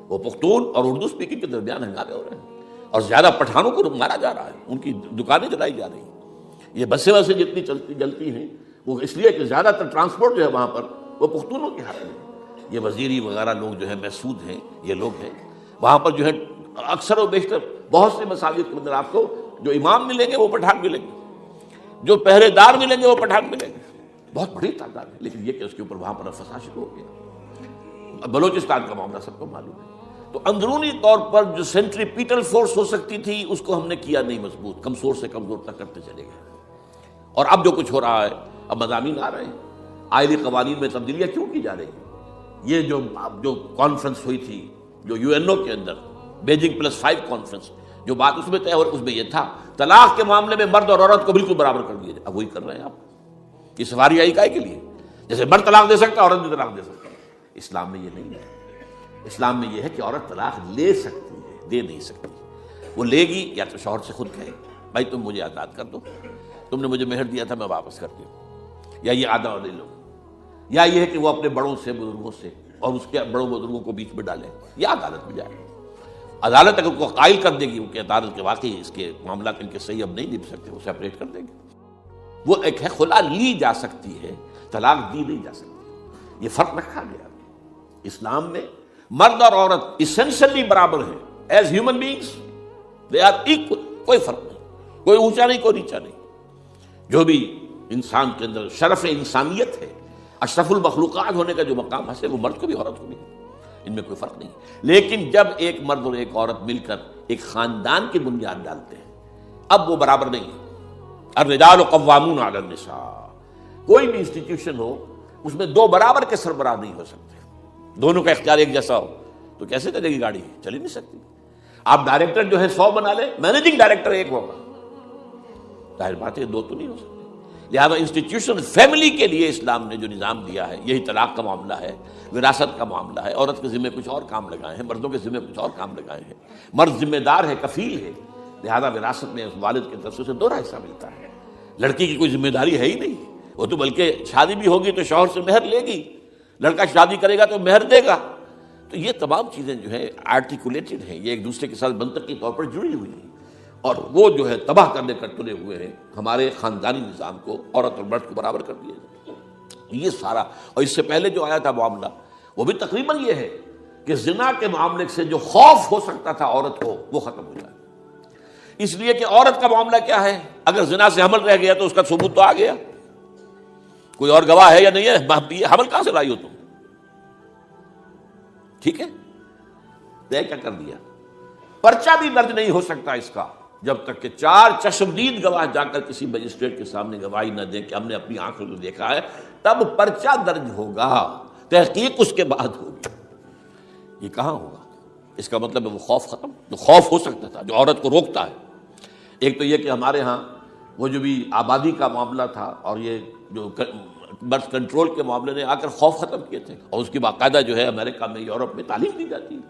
وہ پختون اور اردو اسپیکنگ کے درمیان ہنگامے ہو رہے ہیں، اور زیادہ پٹھانوں کو مارا جا رہا ہے، ان کی دکانیں جلائی جا رہی ہیں. یہ بسیں جتنی جلتی ہیں وہ اس لیے کہ زیادہ تر ٹرانسپورٹ جو ہے وہاں پر وہ پختونوں کے ہاتھ میں. یہ وزیری وغیرہ لوگ جو ہے محسود ہیں، یہ لوگ ہیں وہاں پر جو ہے. اکثر و بیشتر بہت سے مساجد کے اندر آپ کو جو امام ملیں گے وہ پٹھان ملیں گے، جو پہرے دار ملیں گے وہ پٹھان ملیں گے. بہت بڑی تعداد ہے. لیکن یہ کہ اس کے اوپر وہاں پر فساد شروع ہو گیا. بلوچستان کا معاملہ سب کو معلوم ہے. تو اندرونی طور پر جو سینٹریپیٹل فورس ہو سکتی تھی اس کو ہم نے کیا نہیں مضبوط، کمزور سے کمزور تک کرتے چلے گئے. اور اب جو کچھ ہو رہا ہے، اب مضامین آ رہے ہیں، آئلی قوانین میں تبدیلیاں کیوں کی جا رہی ہیں. یہ جو کانفرنس ہوئی تھی جو UNO کے اندر، بیجنگ +5 کانفرنس، جو بات اس میں طے اور اس میں یہ تھا طلاق کے معاملے میں مرد اور عورت کو بالکل برابر کر دیا جائے. اب وہی کر رہے ہیں آپ. یہ سواری آئی کائے کے لیے؟ جیسے مرد طلاق دے سکتا ہے عورت بھی طلاق دے سکتا ہے. اسلام میں یہ نہیں ہے. اسلام میں یہ ہے کہ عورت طلاق لے سکتی ہے، دے نہیں سکتی. وہ لے گی یا تو شوہر سے خود کہے بھائی تم مجھے آزاد کر دو، تم نے مجھے مہر دیا تھا میں واپس کر دوں، یا یہ آدھا لے لو، یا یہ ہے کہ وہ اپنے بڑوں سے، بزرگوں سے، اور اس کے بڑوں بزرگوں کو بیچ میں ڈالے، یا عدالت میں جائے. عدالت اگر کو قائل کر دے گی کہ عدالت کے واقعی اس کے معاملات ان کے صحیح اب نہیں نبھ سکتے، وہ سیپریٹ کر دے گی. وہ ایک ہے خلا لی جا سکتی ہے، طلاق دی نہیں جا سکتی. یہ فرق رکھا گیا. اسلام میں مرد اور عورت اسینشلی برابر ہیں. As human beings they are equal. کوئی فرق نہیں، کوئی اونچا نہیں، کوئی نیچا نہیں. جو بھی انسان کے اندر شرف انسانیت ہے، اشرف المخلوقات ہونے کا جو مقام حاصل، وہ مرد کو بھی عورت کو بھی، ان میں کوئی فرق نہیں. لیکن جب ایک مرد اور ایک عورت مل کر ایک خاندان کی بنیاد ڈالتے ہیں، اب وہ برابر نہیں ہے. الرجال قوامون علی النساء. کوئی بھی انسٹیٹیوشن ہو اس میں دو برابر کے سربراہ نہیں ہو سکتے. دونوں کا اختیار ایک جیسا ہو تو کیسے چلے گی گاڑی؟ چل ہی نہیں سکتی. آپ ڈائریکٹر جو ہے 100 بنا لیں، مینیجنگ ڈائریکٹر ایک ہوگا، ظاہر بات ہے دو تو نہیں ہو سکتے. لہذا انسٹیٹیوشن فیملی کے لیے اسلام نے جو نظام دیا ہے، یہی طلاق کا معاملہ ہے، وراثت کا معاملہ ہے. عورت کے ذمہ کچھ اور کام لگائے ہیں، مردوں کے ذمہ کچھ اور کام لگائے ہیں. مرد ذمہ دار ہے، کفیل ہے، لہذا وراثت میں والد کی طرف سے اسے 2 حصہ ملتا ہے. لڑکی کی کوئی ذمہ داری ہے ہی نہیں. وہ تو بلکہ شادی بھی ہوگی تو شوہر سے مہر لے گی، لڑکا شادی کرے گا تو مہر دے گا. تو یہ تمام چیزیں جو ہیں آرٹیکولیٹڈ ہیں، یہ ایک دوسرے کے ساتھ منطقی طور پر جڑی ہوئی ہیں. اور وہ جو ہے تباہ کرنے کر تلے ہوئے ہیں ہمارے خاندانی نظام کو، عورت اور مرد کو برابر کر دیا۔ یہ سارا، اور اس سے پہلے جو آیا تھا معاملہ وہ بھی تقریباً یہ ہے کہ زنا کے معاملے سے جو خوف ہو سکتا تھا عورت کو وہ ختم ہو جائے، اس لیے کہ عورت کا معاملہ کیا ہے، اگر زنا سے حمل رہ گیا تو اس کا ثبوت تو آ گیا، کوئی اور گواہ ہے یا نہیں ہے، یہ حمل کہاں سے لائی ہو تم؟ ٹھیک ہے، طے کیا کر دیا، پرچہ بھی درج نہیں ہو سکتا اس کا جب تک کہ 4 چشمدید گواہ جا کر کسی مجسٹریٹ کے سامنے گواہی نہ دیں کہ ہم نے اپنی آنکھوں سے دیکھا ہے، تب پرچہ درج ہوگا، تحقیق اس کے بعد ہوگی۔ یہ کہاں ہوگا؟ اس کا مطلب ہے وہ خوف ختم، جو خوف ہو سکتا تھا جو عورت کو روکتا ہے۔ ایک تو یہ کہ ہمارے ہاں وہ جو بھی آبادی کا معاملہ تھا اور یہ جو برتھ کنٹرول کے معاملے نے آ کر خوف ختم کیے تھے، اور اس کی باقاعدہ جو ہے امریکہ میں، یورپ میں تعلیم دی جاتی ہے،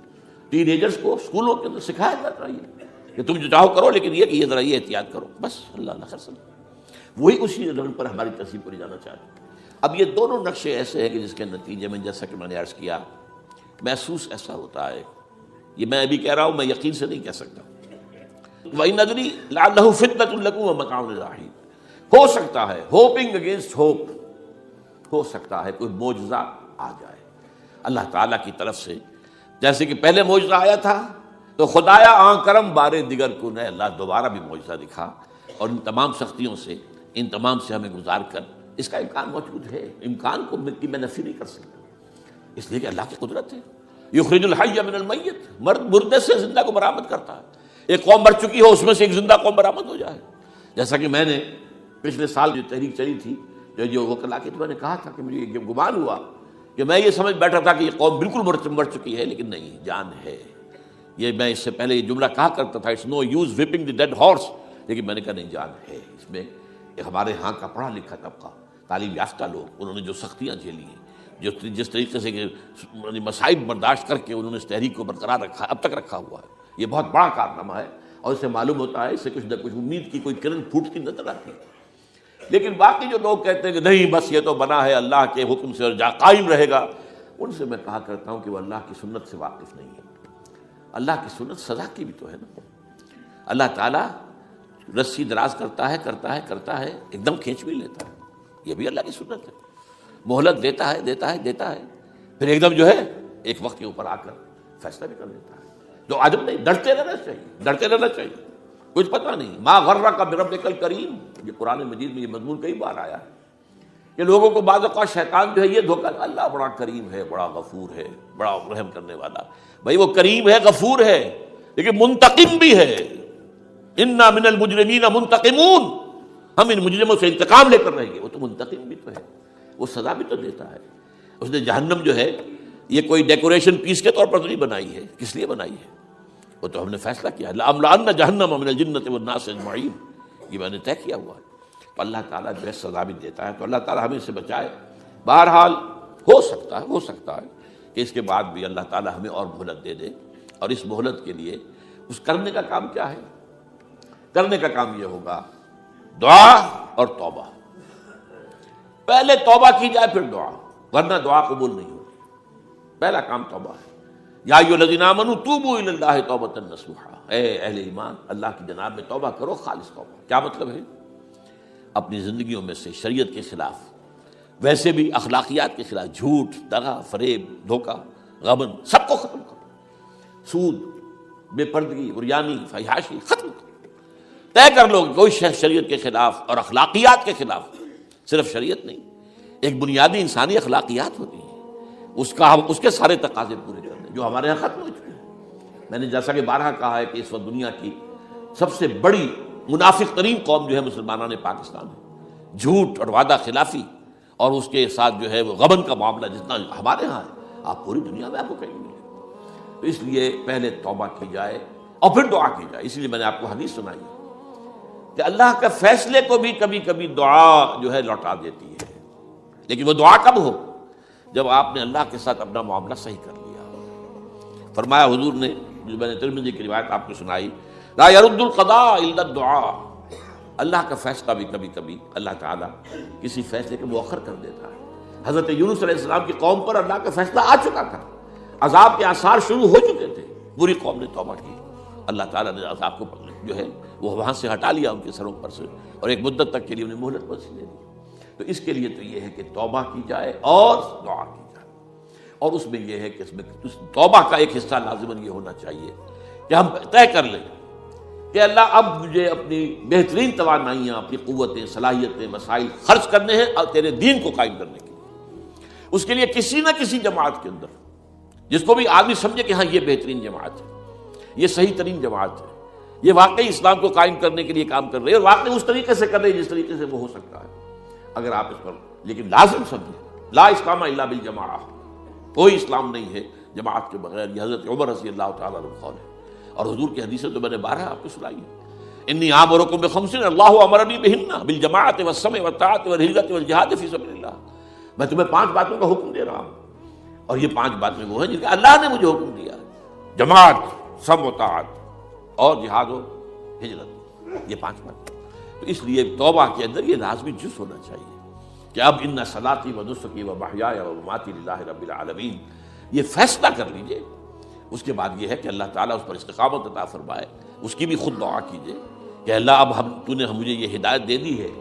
ٹین ایجرز کو اسکولوں کے اندر سکھایا جاتا ہے کہ تم جو چاہو کرو، لیکن یہ کہ یہ ذرا یہ احتیاط کرو، بس اللہ خیر سلام۔ وہی اسی رنگ پر ہماری تہذیب کو لے جانا چاہتے ہیں۔ اب یہ دونوں نقشے ایسے ہیں کہ جس کے نتیجے میں، جیسا کہ میں نے عرض کیا، محسوس ایسا ہوتا ہے، یہ میں ابھی کہہ رہا ہوں، میں یقین سے نہیں کہہ سکتا۔ وَإِنْ أَدْرِي لَعَلَّهُ فِتْنَةٌ لَكُمْ وَمَتَاعٌ إِلَىٰ حِينٍ، ہو سکتا ہے، ہوپنگ اگینسٹ ہوپ، ہو سکتا ہے کوئی معجزہ آ جائے اللہ تعالیٰ کی طرف سے، جیسے کہ پہلے معجزہ آیا تھا تو خدایا آن کرم بارے دیگر کو نئے، اللہ دوبارہ بھی معجزہ دکھا، اور ان تمام سختیوں سے، ان تمام سے ہمیں گزار کر، اس کا امکان موجود ہے، امکان کو میں نفی نہیں کر سکتا، اس لیے کہ اللہ کی قدرت ہے۔ یخرج الحی من المیت، مردے سے زندہ کو برآمد کرتا ہے، ایک قوم مر چکی ہو اس میں سے ایک زندہ قوم برآمد ہو جائے، جیسا کہ میں نے پچھلے سال جو تحریک چلی تھی، جو وکلا کی، تو میں نے کہا تھا کہ مجھے یہ گمان ہوا کہ میں یہ سمجھ بیٹھا تھا کہ یہ قوم بالکل مر چکی ہے، لیکن نہیں، جان ہے۔ یہ میں اس سے پہلے یہ جملہ کہا کرتا تھا، it's no use whipping the dead horse, لیکن میں نے کہا نہیں، جان ہے اس میں۔ ہمارے ہاں کا پڑھا لکھا طبقہ، تعلیم یافتہ لوگ، انہوں نے جو سختیاں جھیلی ہیں، جس طریقے سے کہ مصائب برداشت کر کے انہوں نے اس تحریک کو برقرار رکھا، اب تک رکھا ہوا ہے، یہ بہت بڑا کارنامہ ہے، اور اس سے معلوم ہوتا ہے، اس سے کچھ نہ کچھ امید کی کوئی کرن پھوٹتی نظر آتی ہے۔ لیکن باقی جو لوگ کہتے ہیں کہ نہیں بس یہ تو بنا ہے اللہ کے حکم سے اور قائم رہے گا، ان سے میں کہا کرتا ہوں کہ وہ اللہ کی سنت سے واقف نہیں ہے۔ اللہ کی سنت سزا کی بھی تو ہے نا، اللہ تعالیٰ رسی دراز کرتا ہے، ایک دم کھینچ بھی لیتا ہے، یہ بھی اللہ کی سنت ہے، مہلت دیتا ہے، پھر ایک دم جو ہے ایک وقت کے اوپر آ کر فیصلہ بھی کر دیتا ہے۔ تو عجب نہیں، ڈرتے رہنا چاہیے، کچھ پتہ نہیں۔ ما غرک بربک الکریم، یہ قرآن مجید میں یہ مضمون کئی بار آیا ہے کہ لوگوں کو بعض اوقات شیطان جو ہے یہ دھوکہ، اللہ بڑا کریم ہے، بڑا غفور ہے، بڑا رحم کرنے والا۔ بھائی وہ کریم ہے، غفور ہے، لیکن منتقم بھی ہے۔ انا من المجرمین منتقمون، ہم ان مجرموں سے انتقام لے کر رہیں گے۔ وہ تو منتقم بھی تو ہے، وہ سزا بھی تو دیتا ہے۔ اس نے جہنم جو ہے یہ کوئی ڈیکوریشن پیس کے طور پر نہیں بنائی ہے، کس لیے بنائی ہے؟ وہ تو ہم نے فیصلہ کیا ہے، لأملأن جہنم من الجنۃ والناس اجمعین، یہ میں نے طے کیا ہوا ہے۔ تو اللہ تعالیٰ جو ہے سزا بھی دیتا ہے، تو اللہ تعالیٰ ہمیں اس سے بچائے۔ بہرحال ہو سکتا ہے کہ اس کے بعد بھی اللہ تعالیٰ ہمیں اور مہلت دے دے، اور اس مہلت کے لیے اس کرنے کا کام کیا ہے؟ کرنے کا کام یہ ہوگا دعا اور توبہ۔ پہلے توبہ کی جائے پھر دعا، ورنہ دعا قبول نہیں ہوتی۔ پہلا کام توبہ ہے۔ یا ایھا الذین آمنوا توبوا الی اللہ توبۃ نصوحا، اے اہل ایمان اللہ کی جناب میں توبہ کرو، خالص توبہ۔ کیا مطلب ہے؟ اپنی زندگیوں میں سے شریعت کے خلاف، ویسے بھی اخلاقیات کے خلاف، جھوٹ، دغا، فریب، دھوکہ، غبن، سب کو ختم کرو، سود، بے پردگی، عریانی، فحاشی، ختم کرو۔ طے کر لو کوئی شخص شریعت کے خلاف اور اخلاقیات کے خلاف، صرف شریعت نہیں، ایک بنیادی انسانی اخلاقیات ہوتی ہیں، اس کے سارے تقاضے پورے کرنے جو ہمارے یہاں ختم ہو چکے ہیں۔ میں نے جیسا کہ بارہا کہا ہے کہ اس وقت دنیا کی سب سے بڑی منافق ترین قوم جو ہے مسلمانان پاکستان ہے، جھوٹ اور وعدہ خلافی، اور اس کے ساتھ جو ہے وہ غبن کا معاملہ جتنا ہمارے ہاں ہے، آپ پوری دنیا میں آپ کو کہیں گے۔ تو اس لیے پہلے توبہ کی جائے اور پھر دعا کی جائے۔ اس لیے میں نے آپ کو حدیث سنائی کہ اللہ کے فیصلے کو بھی کبھی کبھی دعا جو ہے لوٹا دیتی ہے، لیکن وہ دعا کب ہو؟ جب آپ نے اللہ کے ساتھ اپنا معاملہ صحیح کر لیا۔ فرمایا حضور نے، جو میں نے ترمذی کی روایت آپ کو سنائی، لا يرد القضاء الا الدعاء، اللہ کا فیصلہ بھی کبھی کبھی اللہ تعالیٰ کسی فیصلے کے مؤخر کر دیتا ہے۔ حضرت یونس علیہ السلام کی قوم پر اللہ کا فیصلہ آ چکا تھا، عذاب کے آثار شروع ہو چکے تھے، پوری قوم نے توبہ کی، اللہ تعالیٰ نے عذاب کو پکڑ لیا۔ جو ہے وہ وہاں سے ہٹا لیا ان کے سروں پر سے، اور ایک مدت تک کے لیے انہیں مہلت بخش دے دی۔ تو اس کے لیے تو یہ ہے کہ توبہ کی جائے اور دعا کی جائے، اور اس میں یہ ہے کہ اس میں توبہ کا ایک حصہ لازماً یہ ہونا چاہیے کہ ہم طے کر لیں کہ اللہ اب مجھے اپنی بہترین توانائیاں، اپنی قوتیں، صلاحیتیں، وسائل خرچ کرنے ہیں اور تیرے دین کو قائم کرنے کے لیے۔ اس کے لیے کسی نہ کسی جماعت کے اندر، جس کو بھی آدمی سمجھے کہ ہاں یہ بہترین جماعت ہے، یہ صحیح ترین جماعت ہے، یہ واقعی اسلام کو قائم کرنے کے لیے کام کر رہے ہیں، اور واقعی اس طریقے سے کر رہے ہیں جس طریقے سے وہ ہو سکتا ہے، اگر آپ اس پر لیکن لازم سمجھیں لا اسلام الا بالجماعہ، کوئی اسلام نہیں ہے جماعت کے بغیر۔ یہ حضرت عمر رضی اللہ تعالیٰ عنہ قول ہے، اور حضور کی حدیثیں تو میں نے 12 آپ کو سنائی ہیں۔ انی آمرکم بخمس اللہ امرنی بہن بالجماعت والسمع والطاعت والہجرۃ والجہاد فی سبیل اللہ، میں تمہیں 5 باتوں کا حکم دے رہا ہوں، اور یہ 5 باتیں وہ ہیں جن کا اللہ نے مجھے حکم دیا ہے، جماعت، سمع و طاعت اور جہاد و ہجرت، یہ 5 باتیں۔ تو اس لیے توبہ کے اندر یہ لازمی جز ہونا چاہیے کہ اب ان صلاتی و نسکی و محیای و مماتی للہ رب العالمین، یہ فیصلہ کر لیجئے۔ اس کے بعد یہ ہے کہ اللہ تعالیٰ اس پر استقامت عطا فرمائے، اس کی بھی خود دعا کیجئے کہ اللہ اب تو نے مجھے یہ ہدایت دے دی ہے،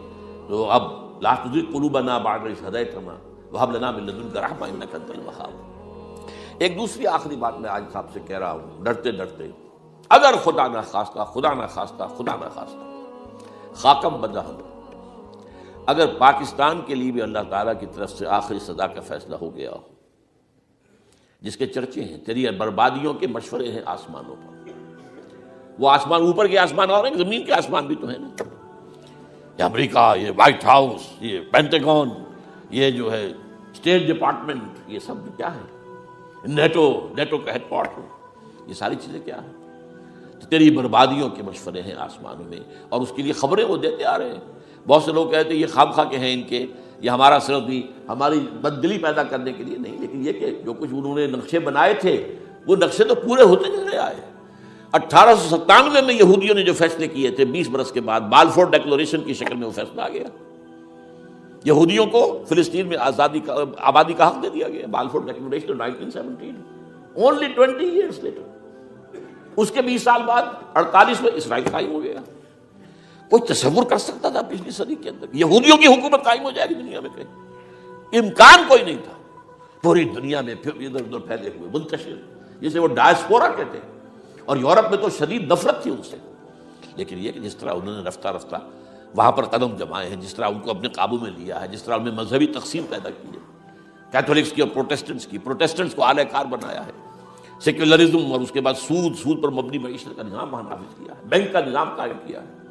تو اب لا تزغ قلوبنا بعد اذ ہدیتنا وہب لنا من لدنک رحمۃ انک انت الوہاب۔ ایک دوسری آخری بات میں آج صاحب سے کہہ رہا ہوں، ڈرتے ڈرتے، اگر خدا نہ خواستہ خاکم بدہن، اگر پاکستان کے لیے بھی اللہ تعالیٰ کی طرف سے آخری سزا کا فیصلہ ہو گیا ہو، جس کے چرچے ہیں، تیری بربادیوں کے مشورے ہیں آسمانوں پر، وہ آسمان اوپر کے آسمان اور ہیں، زمین کے آسمان بھی تو ہیں نا، یہ امریکہ، یہ وائٹ ہاؤس، یہ پینٹاگون، یہ جو ہے اسٹیٹ ڈپارٹمنٹ، یہ سب کیا ہے، نیٹو کا ہیڈ کوارٹر، یہ ساری چیزیں کیا ہیں؟ تو تیری بربادیوں کے مشورے ہیں آسمانوں میں، اور اس کے لیے خبریں وہ دیتے آ رہے ہیں۔ بہت سے لوگ کہتے ہیں یہ خام خواہ کے ہیں ان کے، یہ ہمارا صرف بھی ہماری بددلی پیدا کرنے کے لیے نہیں، لیکن یہ کہ جو کچھ انہوں نے نقشے بنائے تھے وہ نقشے تو پورے ہوتے چلے آئے۔ 1897 میں یہودیوں نے جو فیصلے کیے تھے، 20 برس کے بعد بالفور ڈیکلریشن کی شکل میں وہ فیصلہ آ گیا، یہودیوں کو فلسطین میں آبادی کا حق دے دیا گیا، Balfour Declaration 1917، only 20 years later. اس کے 20 سال بعد 48 میں اسرائیل قائم ہو گیا۔ کوئی تصور کر سکتا تھا پچھلی صدی کے اندر یہودیوں کی حکومت قائم ہو جائے گی دنیا میں؟ کہیں امکان کوئی نہیں تھا۔ پوری دنیا میں پھر ادھر ادھر پھیلے ہوئے، منتشر، جسے وہ ڈائسپورا کہتے ہیں، اور یورپ میں تو شدید نفرت تھی ان سے، لیکن یہ کہ جس طرح انہوں نے رفتہ رفتہ وہاں پر قدم جمائے ہیں، جس طرح ان کو اپنے قابو میں لیا ہے، جس طرح ان میں مذہبی تقسیم پیدا کی ہے، کیتھولکس کی اور پروٹیسٹنٹس کو اعلی کار بنایا ہے، سیکولرزم اور اس کے بعد سود پر مبنی معیشت کا نظام وہاں نافذ کیا ہے، بینک کا نظام قائم کیا ہے،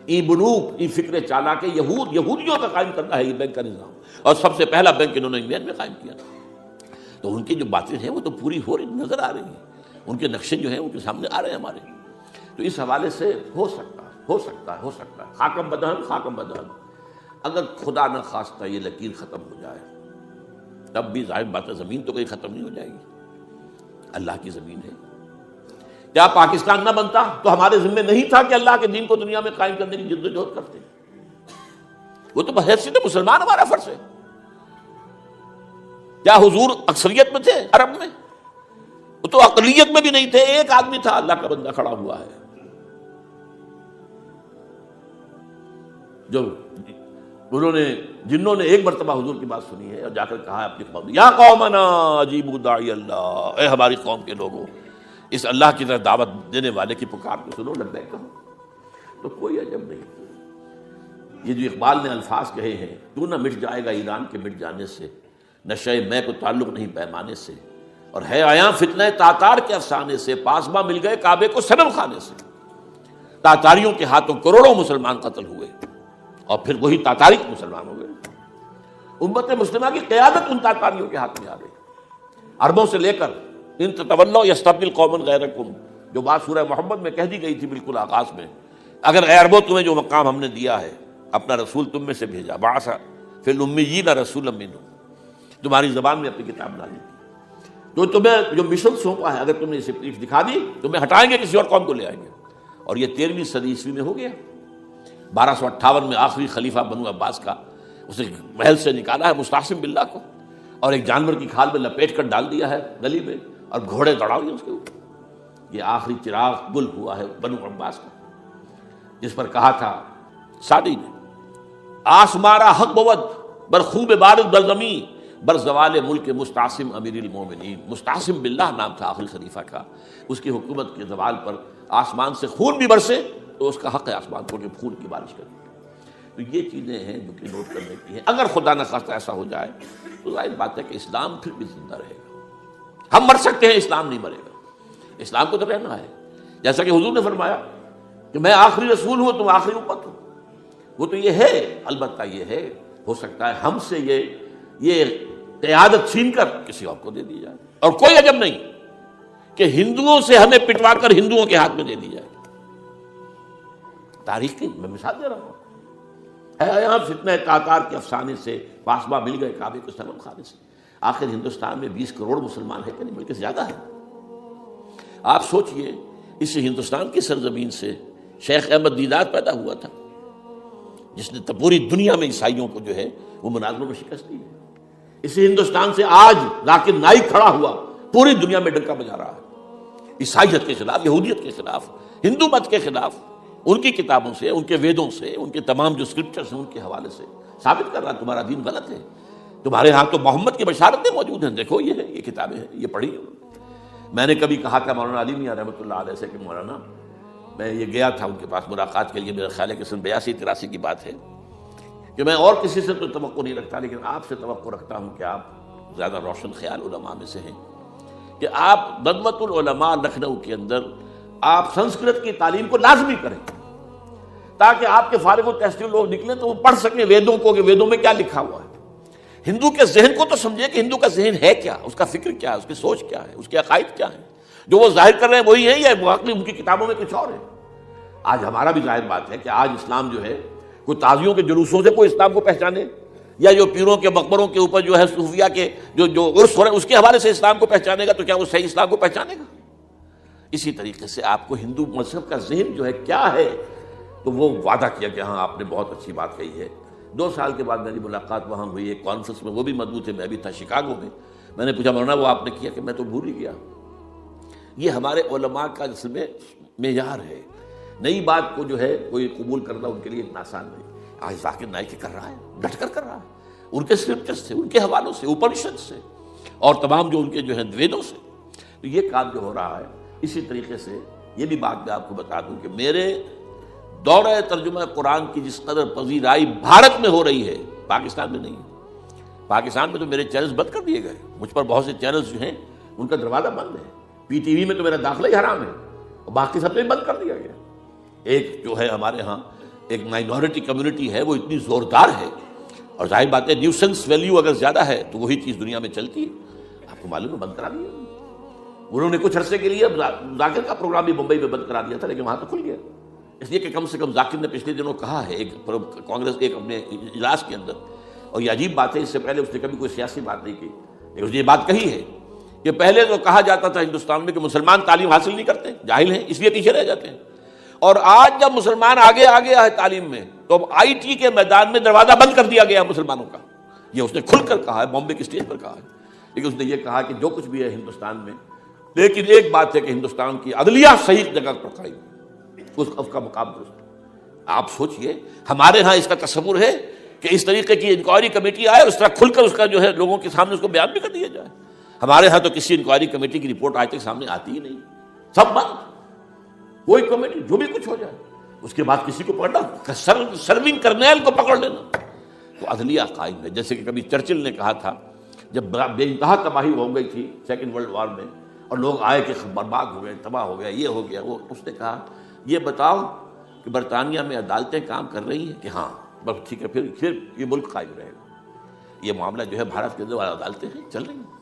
ای بنوک، ای فکر چالاک یہودیوں کا قائم کرنا ہے یہ بینک کا نظام، اور سب سے پہلا بینک انہوں نے انگلینڈ میں قائم کیا تھا۔ تو ان کی جو باتیں ہیں وہ تو پوری ہو رہی نظر آ رہی ہیں، ان کے نقشے جو ہیں ان کے سامنے آ رہے ہیں ہمارے۔ تو اس حوالے سے ہو سکتا ہے خاکم بدہن، اگر خدا نہ خواستہ یہ لکیر ختم ہو جائے، تب بھی ظاہر بات ہے زمین تو کہیں ختم نہیں ہو جائے گی، اللہ کی زمین ہے۔ کیا پاکستان نہ بنتا تو ہمارے ذمہ نہیں تھا کہ اللہ کے دین کو دنیا میں قائم کرنے کی جدوجہد کرتے؟ وہ تو بحیثیت مسلمان ہمارا فرض ہے۔ کیا حضور اکثریت میں تھے عرب میں؟ وہ تو اقلیت میں بھی نہیں تھے، ایک آدمی تھا، اللہ کا بندہ کھڑا ہوا ہے، جو جنہوں نے ایک مرتبہ حضور کی بات سنی ہے اور جا کر کہا ہے اپنی قوم، یا قومنا اجیبوا داعی اللہ، اے ہماری قوم کے لوگوں، اس اللہ کی طرف دعوت دینے والے کی پکار کو سنو، لبیک کہو۔ تو کوئی عجب نہیں، یہ جو اقبال نے الفاظ کہے ہیں، تو نہ مٹ جائے گا ایران کے مٹ جانے سے، نشہ میں کو تعلق نہیں پیمانے سے، اور ہے آیاں فتنہ تاتار کے افسانے سے، پاسباں مل گئے کعبے کو صنم خانے سے۔ تاتاریوں کے ہاتھوں کروڑوں مسلمان قتل ہوئے، اور پھر وہی تاتاری مسلمان ہو گئے۔ امت مسلمہ کی قیادت ان تاتاریوں کے ہاتھ میں آ گئی، عربوں سے لے کر ان تتولوا یستبدل قوما غیرکم، جو بات سورہ محمد میں کہہ دی گئی تھی بالکل آغاز میں، اگر اے عربوں تمہیں جو مقام ہم نے دیا ہے، اپنا رسول تم میں سے بھیجا، بعث فی الامیین رسولا منہم، تمہاری زبان میں اپنی کتاب ڈالی، تو تمہیں جو مشن سونپا ہے، اگر تم نے اسے پیٹھ دکھا دی، تمہیں ہٹائیں گے، کسی اور قوم کو لے آئیں گے۔ اور یہ 13ویں صدی عیسوی میں ہو گیا۔ 1258 میں آخری خلیفہ بنو عباس کا اسے محل سے نکالا ہے مستعصم باللہ کو، اور ایک جانور کی کھال میں لپیٹ کر ڈال دیا ہے گلی میں، اور گھوڑے دوڑا دیے اس کے اوپر۔ یہ آخری چراغ گل ہوا ہے بنو عباس کا۔ جس پر کہا تھا سعدی نے، آسمارا حق بود بر خوب بارد بر زمین بر زوال ملک مستعصم امیر المومنین. مستعصم باللہ نام تھا آخری خلیفہ کا. اس کی حکومت کے زوال پر آسمان سے خون بھی برسے تو اس کا حق ہے آسمان کو کہ خون کی بارش کرے. تو یہ چیزیں ہیں جو کہ نوٹ کرنے کی ہیں. اگر خدا نہ خواستہ ایسا ہو جائے تو ظاہر بات ہے کہ اسلام پھر بھی زندہ رہے گا. ہم مر سکتے ہیں، اسلام نہیں مرے گا. اسلام کو تو رہنا ہے. جیسا کہ حضور نے فرمایا کہ میں آخری رسول ہوں، تم آخری امت ہو. وہ تو یہ ہے، البتہ یہ ہے ہو سکتا ہے ہم سے یہ قیادت چھین کر کسی اور کو دے دی جائے. اور کوئی عجب نہیں کہ ہندوؤں سے ہمیں پٹوا کر ہندوؤں کے ہاتھ میں دے دی جائے. تاریخ کی میں مثال دے رہا ہوں. یہاں فتنہ تاتار کے افسانے سے پاسبا مل گئے کعبے کے صنم خانے سے. آخر ہندوستان میں 20 کروڑ مسلمان ہیں کہ نہیں، بلکہ زیادہ ہے. آپ سوچئے اس ہندوستان کی سرزمین سے شیخ احمد دیدات پیدا ہوا تھا، جس نے پوری دنیا میں عیسائیوں کو جو ہے وہ مناظروں میں شکست دی ہے. اسی ہندوستان سے آج ذاکر نائک کھڑا ہوا، پوری دنیا میں ڈنکا بجا رہا ہے عیسائیت کے خلاف، یہودیت کے خلاف، ہندو مت کے خلاف. ان کی کتابوں سے، ان کے ویدوں سے، ان کے تمام جو اسکرپچرز ہیں ان کے حوالے سے ثابت کر رہا تمہارا دین غلط ہے. تمہارے ہاں تو محمد کی بشارتیں موجود ہیں، دیکھو یہ ہے، یہ کتابیں ہیں، یہ پڑھی. میں نے کبھی کہا تھا مولانا علی میاں رحمۃ اللہ علیہ سے کہ مولانا، میں یہ گیا تھا ان کے پاس ملاقات کے لیے، میرا خیال ہے کہ سن 82-83 کی بات ہے، کہ میں اور کسی سے تو توقع نہیں رکھتا لیکن آپ سے توقع رکھتا ہوں کہ آپ زیادہ روشن خیال علماء میں سے ہیں، کہ آپ ندوۃ العلماء لکھنؤ کے اندر آپ سنسکرت کی تعلیم کو لازمی کریں، تاکہ آپ کے فارغ التحصیل لوگ نکلیں تو وہ پڑھ سکیں ویدوں کو کہ ویدوں میں کیا لکھا ہوا ہے. ہندو کے ذہن کو تو سمجھے کہ ہندو کا ذہن ہے کیا، اس کا فکر کیا ہے، اس کی سوچ کیا ہے، اس کے عقائد کیا ہیں. جو وہ ظاہر کر رہے ہیں وہی ہیں یا واقعی ان کی کتابوں میں کچھ اور ہے. آج ہمارا بھی ظاہر بات ہے کہ آج اسلام جو ہے کوئی تازیوں کے جلوسوں سے کوئی اسلام کو پہچانے، یا جو پیروں کے مقبروں کے اوپر جو ہے صوفیہ کے جو عرس ہو رہے ہیں اس کے حوالے سے اسلام کو پہچانے گا، تو کیا وہ صحیح اسلام کو پہچانے گا؟ اسی طریقے سے آپ کو ہندو مذہب کا ذہن جو ہے کیا ہے، تو وہ وعدہ کیا کہ ہاں آپ نے بہت اچھی بات کہی ہے. 2 سال کے بعد میری ملاقات وہاں ہوئی ایک کانفرنس میں، وہ بھی مضبوط ہے، میں بھی تھا شکاگو میں. میں نے پوچھا مولانا وہ آپ نے کیا؟ کہ میں تو بھول ہی گیا. یہ ہمارے علماء کا جس میں معیار ہے. نئی بات کو جو ہے کوئی قبول کرنا ان کے لیے اتنا آسان نہیں. آج ذاکر نائک کر رہا ہے، ڈٹ کر کر رہا ہے، ان کے اسکرپچر سے، ان کے حوالوں سے، اپنشد سے، اور تمام جو ان کے جو ہے ویدوں سے. تو یہ کام جو ہو رہا ہے، اسی طریقے سے یہ بھی بات میں آپ کو بتا دوں کہ میرے دورہ ترجمہ قرآن کی جس قدر پذیرائی بھارت میں ہو رہی ہے، پاکستان میں نہیں ہے. پاکستان میں تو میرے چینلز بند کر دیے گئے. مجھ پر بہت سے چینلز جو ہیں ان کا دروازہ بند ہے. پی ٹی وی میں تو میرا داخلہ ہی حرام ہے، اور باقی سب سے بند کر دیا گیا. ایک جو ہے ہمارے ہاں ایک مائنورٹی کمیونٹی ہے، وہ اتنی زوردار ہے، اور ظاہر بات ہے نیوسنس ویلیو اگر زیادہ ہے تو وہی چیز دنیا میں چلتی ہے. آپ کو معلوم ہے بند کرا دیا انہوں نے. کچھ عرصے کے لیے ذاکر کا پروگرام بھی ممبئی میں بند کرا دیا تھا، لیکن وہاں تو کھل گیا. اس لیے کہ کم سے کم ذاکر نے پچھلے دنوں کہا ہے ایک کانگریس ایک اپنے اجلاس کے اندر، اور یہ عجیب بات ہے، اس سے پہلے اس نے کبھی کوئی سیاسی بات نہیں کی، لیکن اس نے یہ بات کہی ہے کہ پہلے تو کہا جاتا تھا ہندوستان میں کہ مسلمان تعلیم حاصل نہیں کرتے، جاہل ہیں، اس لیے پیچھے رہ جاتے ہیں. اور آج جب مسلمان آگے آ گیا ہے تعلیم میں، تو اب آئی ٹی کے میدان میں دروازہ بند کر دیا گیا مسلمانوں کا. یہ اس نے کھل کر کہا ہے، بامبے کی اسٹیج پر کہا ہے. لیکن اس نے یہ کہا کہ جو کچھ بھی ہے ہندوستان میں، لیکن ایک بات ہے کہ ہندوستان کی عدلیہ صحیح جگہ پر کھڑی، اس کا مقام درست. آپ سوچئے ہمارے ہاں اس کا تصور ہے کہ اس طریقے کی انکوائری کمیٹی آئے اور اس طرح کھل کر اس کا جو ہے لوگوں کے سامنے اس کو بیان بھی کر دیا جائے. ہمارے ہاں تو کسی انکوائری کمیٹی کی رپورٹ آج تک سامنے آتی ہی نہیں، سب بند. کوئی کمیٹی جو بھی کچھ ہو جائے اس کے بعد کسی کو پکڑنا، سرونگ کرنیل کو پکڑ لینا. تو عدلیہ قائم ہے. جیسے کہ کبھی چرچل نے کہا تھا جب بے انتہا تباہی ہو گئی تھی سیکنڈ ورلڈ وار میں، اور لوگ آئے کہ برباد ہو گئے، تباہ ہو گیا، یہ ہو گیا وہ، اس نے کہا یہ بتاؤ کہ برطانیہ میں عدالتیں کام کر رہی ہیں؟ کہ ہاں. بس ٹھیک ہے، پھر یہ ملک قائم رہے گا. یہ معاملہ جو ہے بھارت کے اندر عدالتیں ہیں چل رہی ہیں.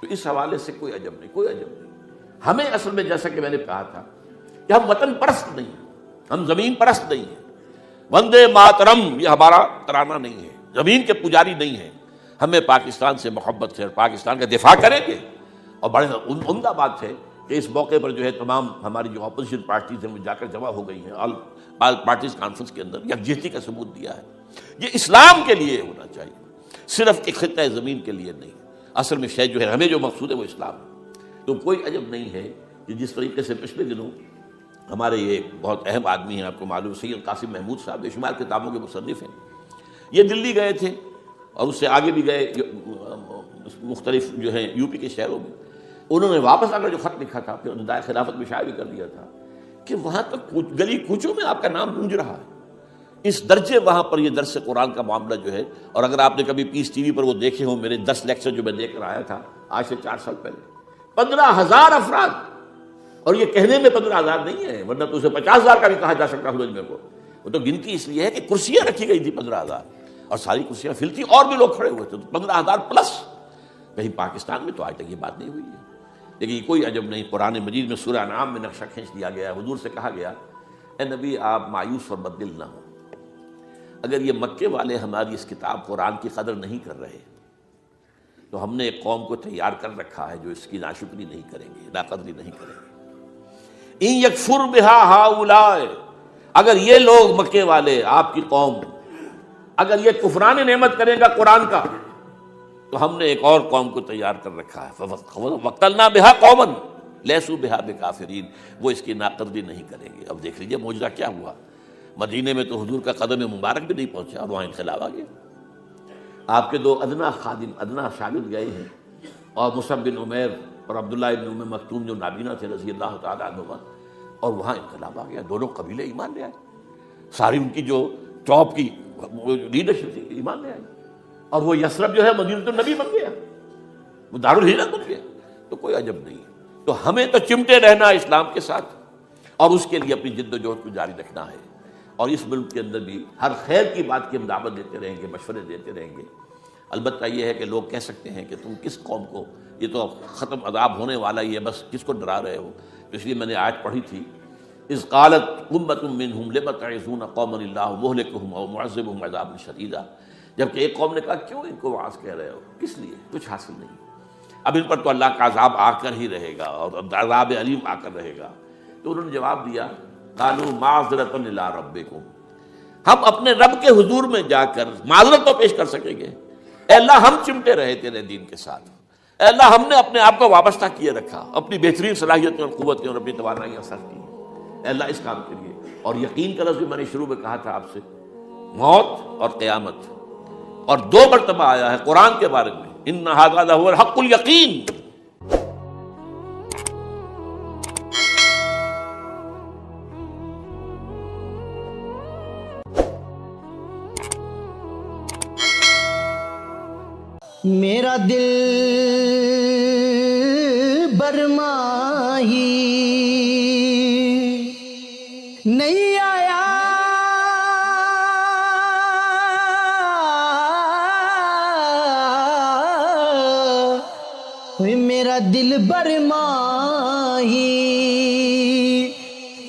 تو اس حوالے سے کوئی عجب نہیں، کوئی عجب نہیں. ہمیں اصل میں جیسا کہ میں نے کہا تھا کہ ہم وطن پرست نہیں ہیں، ہم زمین پرست نہیں ہیں. وندے ماترم یہ ہمارا ترانہ نہیں ہے، زمین کے پجاری نہیں ہیں. ہمیں پاکستان سے محبت ہے اور پاکستان کا دفاع کریں گے. اور بڑے عمدہ بات ہے کہ اس موقع پر جو ہے تمام ہماری جو اپوزیشن پارٹیز ہیں وہ جا کر جمع ہو گئی ہیں. آل پارٹیز کانفرنس کے اندر یکجہتی کا ثبوت دیا ہے. یہ اسلام کے لیے ہونا چاہیے، صرف ایک خطہ زمین کے لیے نہیں. اصل میں شے جو ہے ہمیں جو مقصود ہے وہ اسلام ہے. تو کوئی عجب نہیں ہے کہ جس طریقے سے پچھلے دنوں ہمارے یہ بہت اہم آدمی ہیں، آپ کو معلوم، سید قاسم محمود صاحب بے شمار کتابوں کے مصنف ہیں. یہ دلی گئے تھے اور اس سے آگے بھی گئے مختلف جو ہیں یو پی کے شہروں میں. انہوں نے واپس آ کر جو خط لکھا تھا، پھر ندائے خلافت میں شائع بھی کر دیا تھا کہ وہاں تک گلی کوچوں میں آپ کا نام گونج رہا ہے. اس درجے وہاں پر یہ درس قرآن کا معاملہ جو ہے. اور اگر آپ نے کبھی پیس ٹی وی پر وہ دیکھے ہوں میرے 10 لیکچر جو میں دیکھ کر آیا تھا آج سے 4 سال پہلے، 15,000 افراد. اور یہ کہنے میں 15,000 نہیں ہے، ورنہ تو اسے 50,000 کا بھی کہا جا سکتا ہے میں کو. وہ تو گنتی اس لیے ہے کہ کرسیاں رکھی گئی تھی 15,000 اور ساری کرسیاں فل تھی اور بھی لوگ کھڑے ہوئے تھے، تو 15,000 پلس. کہیں پاکستان میں تو آج تک یہ بات نہیں ہوئی ہے. لیکن یہ کوئی عجب نہیں، قرآن مجید میں سورہ انعام میں نقشہ کھینچ دیا گیا. حضور سے کہا گیا اے نبی آپ مایوس اور بددل نہ ہوں، اگر یہ مکے والے ہماری اس کتاب قرآن کی قدر نہیں کر رہے تو ہم نے ایک قوم کو تیار کر رکھا ہے جو اس کی ناشکری نہیں کریں گے، ناقدری نہیں کریں گے. ان یکفر بہا ہؤلاء، اگر یہ لوگ مکے والے آپ کی قوم اگر یہ کفران نعمت کرے گا قرآن کا تو ہم نے ایک اور قوم کو تیار کر رکھا ہے. وَقَتَلْنَا بِهَا قَوْمًا لَيْسُوا بِهَا بِكَافِرِينَ، وہ اس کی ناقدری نہیں کریں گے. اب دیکھ لیجئے معجزہ کیا ہوا. مدینے میں تو حضور کا قدم مبارک بھی نہیں پہنچا اور وہاں انقلاب آ گیا. آپ کے 2 ادنا خادم، ادنا شاگرد گئے ہیں، اور مصعب بن عمیر اور عبداللہ بن ام مکتوم جو نابینا تھے رضی اللہ تعالیٰ عنہما، اور وہاں انقلاب آ گیا. دونوں قبیلے ایمان لے آئے، ساری ان کی جو ٹاپ کی لیڈرشپ تھی ایمان لے آئی. اور وہ یثرب جو ہے مدینہ النبی بن گیا، وہ دارالہجرت بن گیا. تو کوئی عجب نہیں. تو ہمیں تو چمٹے رہنا ہے اسلام کے ساتھ، اور اس کے لیے اپنی جد و جہد کو جاری رکھنا ہے. اور اس ملک کے اندر بھی ہر خیر کی بات کی ہم دعوت دیتے رہیں گے، مشورے دیتے رہیں گے. البتہ یہ ہے کہ لوگ کہہ سکتے ہیں کہ تم کس قوم کو، یہ تو ختم عذاب ہونے والا ہی ہے، بس کس کو ڈرا رہے ہو. اس لیے میں نے آیت پڑھی تھی، اذ قالت امۃ منہم لم تعظون قوما اللہ مہلکہم او معذبہم عذابا شدیدا. جبکہ ایک قوم نے کہا کیوں ان کو وعظ کہہ رہے ہو، کس لیے، کچھ حاصل نہیں. اب ان پر تو اللہ کا عذاب آ کر ہی رہے گا اور عذاب علیم آ کر رہے گا. تو انہوں نے جواب دیا قالوا معذرۃ الی ربکم، ہم اپنے رب کے حضور میں جا کر معذرت تو پیش کر سکیں گے. اے اللہ ہم چمٹے رہے تیرے دین کے ساتھ، اے اللہ ہم نے اپنے آپ کو وابستہ کیے رکھا، اپنی بہترین صلاحیتیں اور قوتیں اور اپنی توانائیاں صرف کی اے اللہ اس کام کے لیے. اور یقین کا لفظ بھی میں نے شروع میں کہا تھا آپ سے، موت اور قیامت، اور 2 مرتبہ آیا ہے قرآن کے بارے میں، ان ھذا لہو الحق الیقین. میرا دل برماہی نہیں آیا، میرا دل برماہی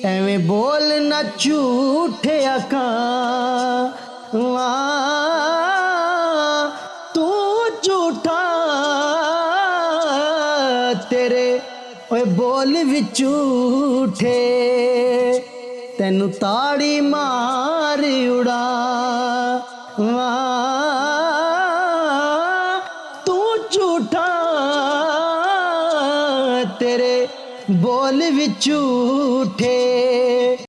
ایویں بولنا جھوٹے آقا، تو جھوٹا تیرے اوے بول بھی جھوٹے، تینو تاڑی مار اڑا، تو جھوٹا تیرے بول بھی جھوٹے.